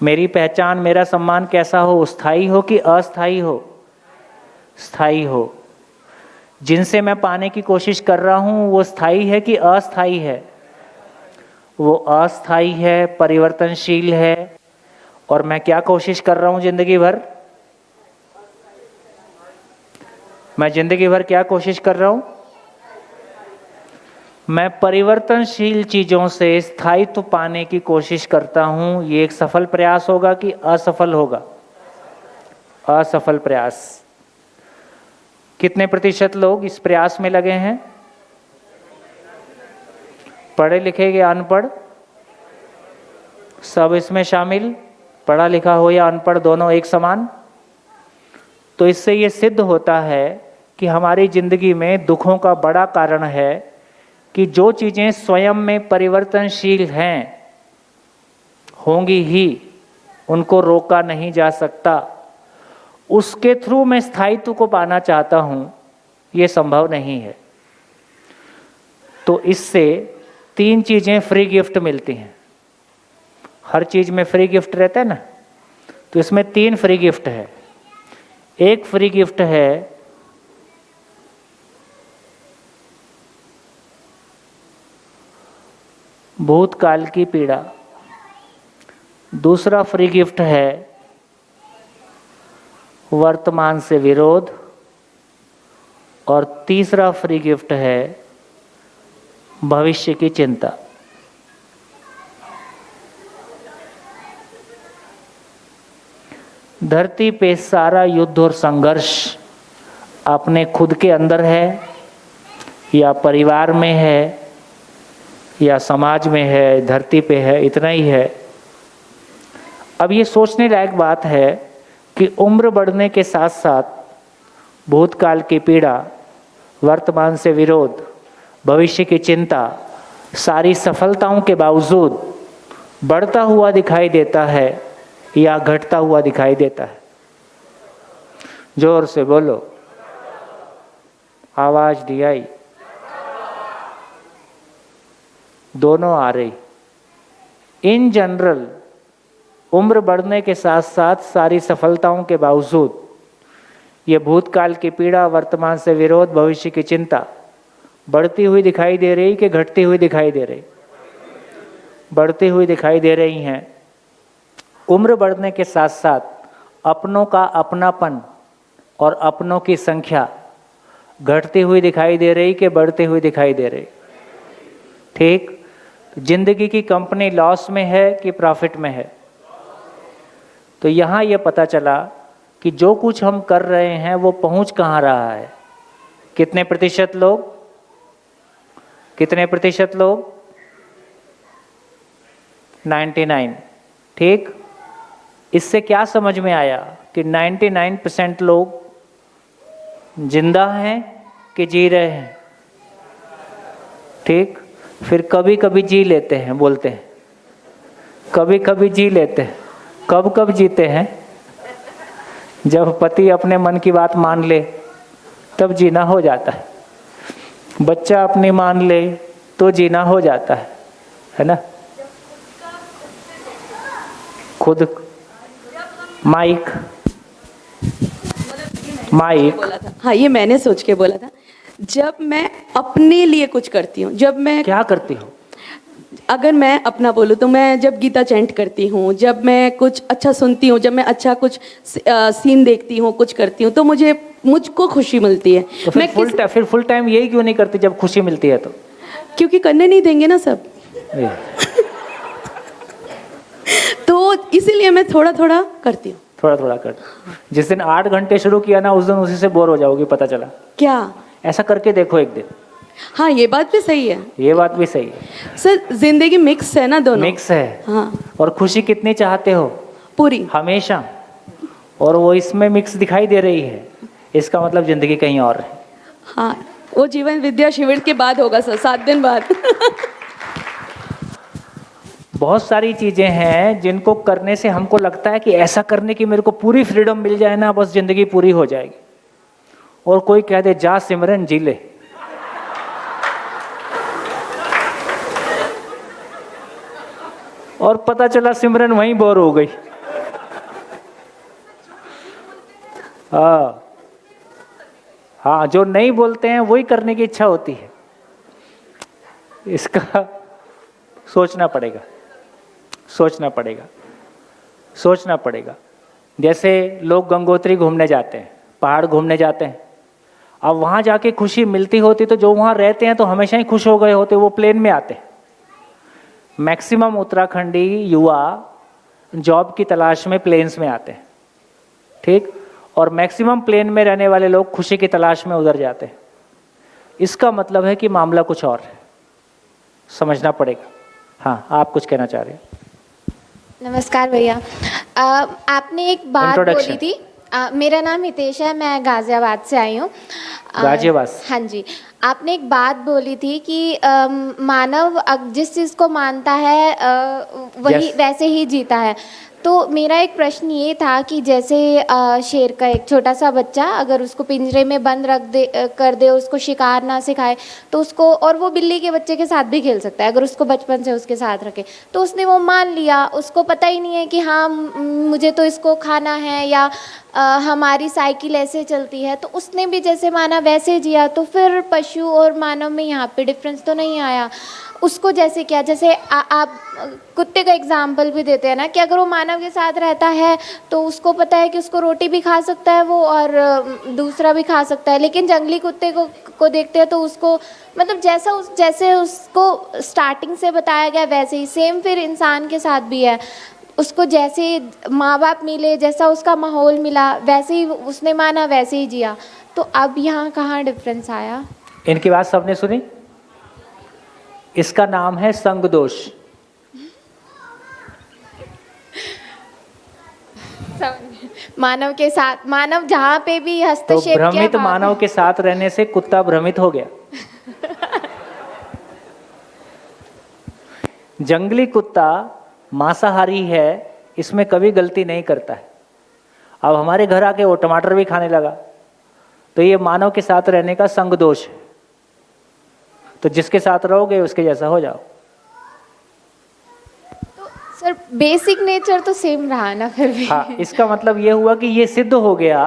मेरी पहचान, मेरा सम्मान कैसा हो? स्थायी हो कि अस्थायी हो? स्थायी हो। जिनसे मैं पाने की कोशिश कर रहा हूं वो स्थायी है कि अस्थायी है? वो अस्थायी है, परिवर्तनशील है। और मैं क्या कोशिश कर रहा हूं जिंदगी भर? मैं जिंदगी भर क्या कोशिश कर रहा हूं? मैं परिवर्तनशील चीजों से स्थायित्व पाने की कोशिश करता हूं। ये एक सफल प्रयास होगा कि असफल होगा? असफल प्रयास। कितने प्रतिशत लोग इस प्रयास में लगे हैं? पढ़े लिखे या अनपढ़? सब इसमें शामिल, पढ़ा लिखा हो या अनपढ़, दोनों एक समान। तो इससे ये सिद्ध होता है कि हमारी जिंदगी में दुखों का बड़ा कारण है कि जो चीजें स्वयं में परिवर्तनशील हैं, होंगी ही, उनको रोका नहीं जा सकता। उसके थ्रू मैं स्थायित्व को पाना चाहता हूं, ये संभव नहीं है। तो इससे 3 चीजें फ्री गिफ्ट मिलती हैं। हर चीज में फ्री गिफ्ट रहता है ना, तो इसमें 3 फ्री गिफ्ट है। एक फ्री गिफ्ट है भूतकाल की पीड़ा, दूसरा फ्री गिफ्ट है वर्तमान से विरोध, और तीसरा फ्री गिफ्ट है भविष्य की चिंता। धरती पे सारा युद्ध और संघर्ष अपने खुद के अंदर है या परिवार में है या समाज में है, धरती पे है, इतना ही है। अब ये सोचने लायक बात है कि उम्र बढ़ने के साथ साथ भूतकाल की पीड़ा, वर्तमान से विरोध, भविष्य की चिंता, सारी सफलताओं के बावजूद बढ़ता हुआ दिखाई देता है या घटता हुआ दिखाई देता है? जोर से बोलो, आवाज दी आई, दोनों आ रही। इन जनरल उम्र बढ़ने के साथ साथ सारी सफलताओं के बावजूद ये भूतकाल की पीड़ा, वर्तमान से विरोध, भविष्य की चिंता बढ़ती हुई दिखाई दे रही कि घटती हुई दिखाई दे रही? बढ़ती हुई दिखाई दे रही हैं। उम्र बढ़ने के साथ साथ अपनों का अपनापन और अपनों की संख्या घटती हुई दिखाई दे रही कि बढ़ती हुई दिखाई दे रही? ठीक। जिंदगी की कंपनी लॉस में है कि प्रॉफिट में है? तो यहाँ ये पता चला कि जो कुछ हम कर रहे हैं वो पहुँच कहाँ रहा है। कितने प्रतिशत लोग, कितने प्रतिशत लोग? 99। ठीक। इससे क्या समझ में आया कि 99% लोग जिंदा हैं कि जी रहे हैं? ठीक। फिर कभी कभी जी लेते हैं, बोलते हैं कभी कभी जी लेते हैं। कब कब जीते हैं? जब पति अपने मन की बात मान ले तब जीना हो जाता है, बच्चा अपनी मान ले तो जीना हो जाता है ना। खुद माइक हाँ, ये मैंने सोच के बोला था। जब मैं अपने लिए कुछ करती हूँ, जब मैं क्या करती हूँ? अगर मैं अपना बोलूँ तो मैं जब गीता चैंट करती हूँ, जब मैं कुछ अच्छा सुनती हूँ, जब मैं अच्छा कुछ सीन देखती हूँ, कुछ करती हूँ, तो मुझको खुशी मिलती है। तो फिर फुल टाइम यही क्यों नहीं करती जब खुशी मिलती है तो? क्योंकि करने नहीं देंगे ना सब। तो इसीलिए मैं थोड़ा थोड़ा करती हूँ। थोड़ा थोड़ा कर। जिस दिन 8 घंटे शुरू किया ना, उस दिन उसी से बोर हो जाओगी, पता चला। क्या? ऐसा करके देखो एक दिन। हाँ, ये बात भी सही है। ये बात भी सही है सर, जिंदगी मिक्स है ना, दोनों मिक्स है। हाँ। और खुशी कितनी चाहते हो? पूरी, हमेशा। और वो इसमें मिक्स दिखाई दे रही है, इसका मतलब जिंदगी कहीं और है। हाँ, वो जीवन विद्या शिविर के बाद होगा सर, 7 दिन बाद। बहुत सारी चीजें हैं जिनको करने से हमको लगता है कि ऐसा करने की मेरे को पूरी फ्रीडम मिल जाए ना, बस जिंदगी पूरी हो जाएगी। और कोई कह दे जा सिमरन जी ले, और पता चला सिमरन वहीं बोर हो गई। हाँ, जो नहीं बोलते हैं वही करने की इच्छा होती है। इसका सोचना पड़ेगा, सोचना पड़ेगा, सोचना पड़ेगा। जैसे लोग गंगोत्री घूमने जाते हैं, पहाड़ घूमने जाते हैं। अब वहाँ जाके खुशी मिलती होती तो जो वहाँ रहते हैं तो हमेशा ही खुश हो गए होते, वो प्लेन में आते। मैक्सिमम उत्तराखंडी युवा जॉब की तलाश में प्लेन्स में आते हैं, ठीक। और मैक्सिमम प्लेन में रहने वाले लोग खुशी की तलाश में उधर जाते हैं। इसका मतलब है कि मामला कुछ और है, समझना पड़ेगा। हाँ, आप कुछ कहना चाह रहे हैं? नमस्कार भैया, आपने एक बात बोली थी। मेरा नाम हितेश है, मैं गाजियाबाद से आई हूँ। गाजियाबाद? हाँ जी। आपने एक बात बोली थी कि मानव जिस चीज़ को मानता है वही वैसे ही जीता है। तो मेरा एक प्रश्न ये था कि जैसे शेर का एक छोटा सा बच्चा अगर उसको पिंजरे में बंद कर दे, उसको शिकार ना सिखाए तो उसको, और वो बिल्ली के बच्चे के साथ भी खेल सकता है अगर उसको बचपन से उसके साथ रखे, तो उसने वो मान लिया। उसको पता ही नहीं है कि हाँ मुझे तो इसको खाना है, या हमारी साइकिल ऐसे चलती है, तो उसने भी जैसे माना वैसे जिया। तो फिर पशु और मानव में यहाँ पे डिफरेंस तो नहीं आया। उसको जैसे क्या, जैसे आप कुत्ते का एग्जाम्पल भी देते हैं ना, कि अगर वो मानव के साथ रहता है तो उसको पता है कि उसको रोटी भी खा सकता है वो, और दूसरा भी खा सकता है। लेकिन जंगली कुत्ते को देखते हैं तो उसको, मतलब जैसे उसको स्टार्टिंग से बताया गया वैसे ही सेम फिर इंसान के साथ भी है। उसको जैसे माँ बाप मिले, जैसा उसका माहौल मिला, वैसे ही उसने माना, वैसे ही जिया। तो अब यहाँ कहाँ डिफरेंस आया? इनकी बात सबने सुनी? इसका नाम है संग दोष। मानव के साथ, मानव जहाँ पे भी हस्तक्षेप तो भ्रमित मानव के साथ रहने से कुत्ता भ्रमित हो गया। जंगली कुत्ता मांसाहारी है, इसमें कभी गलती नहीं करता है। अब हमारे घर आके वो टमाटर भी खाने लगा, तो ये मानव के साथ रहने का संग दोष है। तो जिसके साथ रहोगे उसके जैसा हो जाओ। तो सर बेसिक नेचर तो सेम रहा ना फिर भी। हाँ, इसका मतलब ये हुआ कि ये सिद्ध हो गया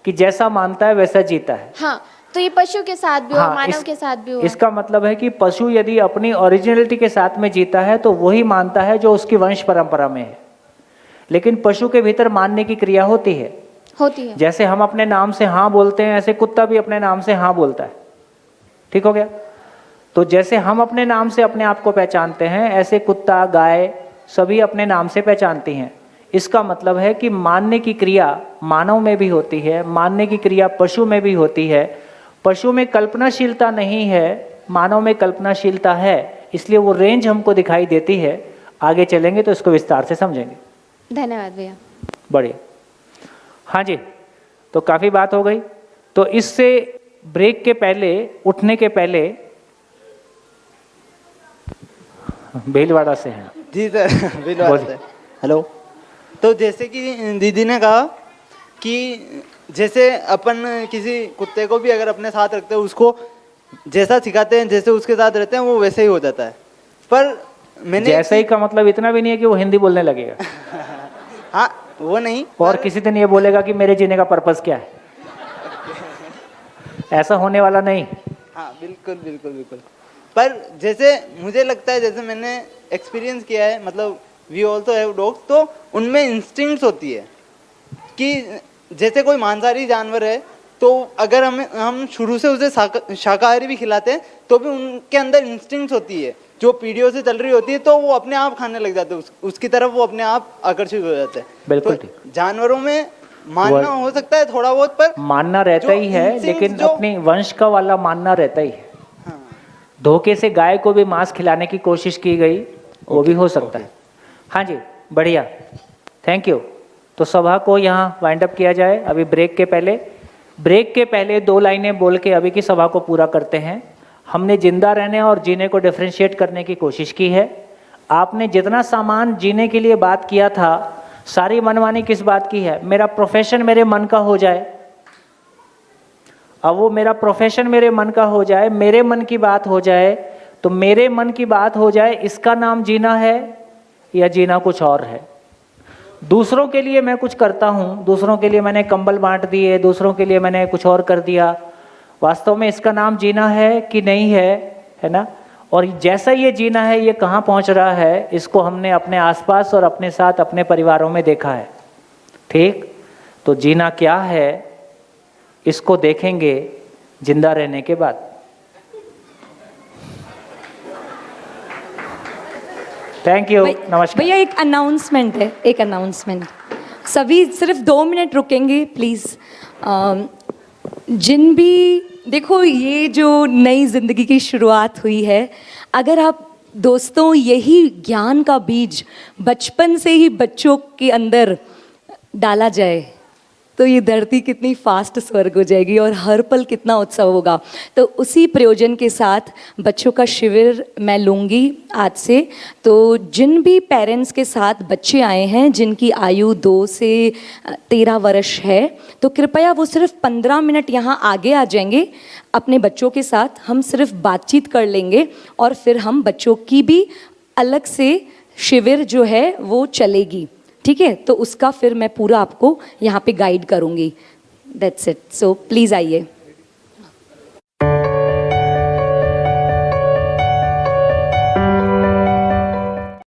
कि जैसा मानता है वैसा जीता है। हाँ, तो ये पशु के साथ भी हाँ, हो, मानव के साथ भी हो। इसका मतलब है कि पशु यदि अपनी ओरिजिनलिटी के साथ में जीता है तो वही मानता है जो उसकी वंश परंपरा में है। लेकिन पशु के भीतर मानने की क्रिया होती है। जैसे हम अपने नाम से हाँ बोलते हैं, ऐसे कुत्ता भी अपने नाम से हाँ बोलता है। ठीक हो गया? तो जैसे हम अपने नाम से अपने आप को पहचानते हैं, ऐसे कुत्ता, गाय सभी अपने नाम से पहचानती हैं। इसका मतलब है कि मानने की क्रिया मानव में भी होती है, मानने की क्रिया पशु में भी होती है। पशु में कल्पनाशीलता नहीं है, मानव में कल्पनाशीलता है, इसलिए वो रेंज हमको दिखाई देती है। आगे चलेंगे तो इसको विस्तार से समझेंगे। धन्यवाद भैया। बढ़िया। हाँ जी, तो काफ़ी बात हो गई। तो इससे ब्रेक के पहले, उठने के पहले, भीलवाड़ा से हैं जी सर, भीलवाड़ा से। हेलो। तो जैसे कि दीदी ने कहा कि जैसे अपन किसी कुत्ते को भी अगर अपने साथ रखते हैं, उसको जैसा सिखाते हैं, जैसे उसके साथ रहते हैं, वो वैसे ही हो जाता है। पर मैंने जैसे ही का मतलब इतना भी नहीं है कि वो हिंदी बोलने लगेगा। हाँ, वो नहीं। और किसी दिन ये बोलेगा कि मेरे जीने का पर्पस क्या है, ऐसा होने वाला नहीं। हाँ, बिल्कुल बिल्कुल बिल्कुल। पर जैसे मुझे लगता है, जैसे मैंने एक्सपीरियंस किया है, मतलब वी ऑल्सो हैव डॉग्स, तो उनमें इंस्टिंक्ट्स होती है कि जैसे कोई मांसाहारी जानवर है, तो अगर हम शुरू से उसे शाकाहारी भी खिलाते हैं, तो भी उनके अंदर इंस्टिंक्ट्स होती है जो पीढ़ियों से चल रही होती है, तो वो अपने आप खाने लग जाते हैं, उसकी तरफ वो अपने आप आकर्षित हो जाते हैं। बिल्कुल तो जानवरों में मानना हो सकता है थोड़ा बहुत, पर मानना रहता ही है, लेकिन अपनी वंश का वाला मानना रहता ही है। धोखे से गाय को भी मांस खिलाने की कोशिश की गई, वो भी हो सकता है। हाँ जी, बढ़िया, थैंक यू। तो सभा को यहाँ वाइंड अप किया जाए। अभी ब्रेक के पहले 2 लाइनें बोल के अभी की सभा को पूरा करते हैं। हमने जिंदा रहने और जीने को डिफरेंशिएट करने की कोशिश की है। आपने जितना सामान जीने के लिए बात किया था, सारी मनमानी किस बात की है? मेरा प्रोफेशन मेरे मन का हो जाए। अब वो मेरा प्रोफेशन मेरे मन का हो जाए, मेरे मन की बात हो जाए, तो मेरे मन की बात हो जाए, इसका नाम जीना है या जीना कुछ और है? दूसरों के लिए मैं कुछ करता हूँ, दूसरों के लिए मैंने कंबल बांट दिए, दूसरों के लिए मैंने कुछ और कर दिया, वास्तव में इसका नाम जीना है कि नहीं है ना? और जैसा ये जीना है, ये कहाँ पहुँच रहा है, इसको हमने अपने आसपास और अपने साथ अपने परिवारों में देखा है। ठीक, तो जीना क्या है इसको देखेंगे जिंदा रहने के बाद। थैंक यू, नमस्कार। भैया एक अनाउंसमेंट है, एक अनाउंसमेंट। सभी सिर्फ 2 मिनट रुकेंगे प्लीज़। जिन भी, देखो ये जो नई ज़िंदगी की शुरुआत हुई है, अगर आप दोस्तों यही ज्ञान का बीज बचपन से ही बच्चों के अंदर डाला जाए, तो ये धरती कितनी फास्ट स्वर्ग हो जाएगी और हर पल कितना उत्सव होगा। तो उसी प्रयोजन के साथ बच्चों का शिविर मैं लूँगी आज से। तो जिन भी पेरेंट्स के साथ बच्चे आए हैं, जिनकी आयु 2 से 13 वर्ष है, तो कृपया वो सिर्फ 15 मिनट यहाँ आगे आ जाएंगे अपने बच्चों के साथ। हम सिर्फ बातचीत कर लेंगे और फिर हम बच्चों की भी अलग से शिविर जो है वो चलेगी, ठीक है? तो उसका फिर मैं पूरा आपको यहाँ पे गाइड करूँगी। That's it. सो प्लीज़ आइए।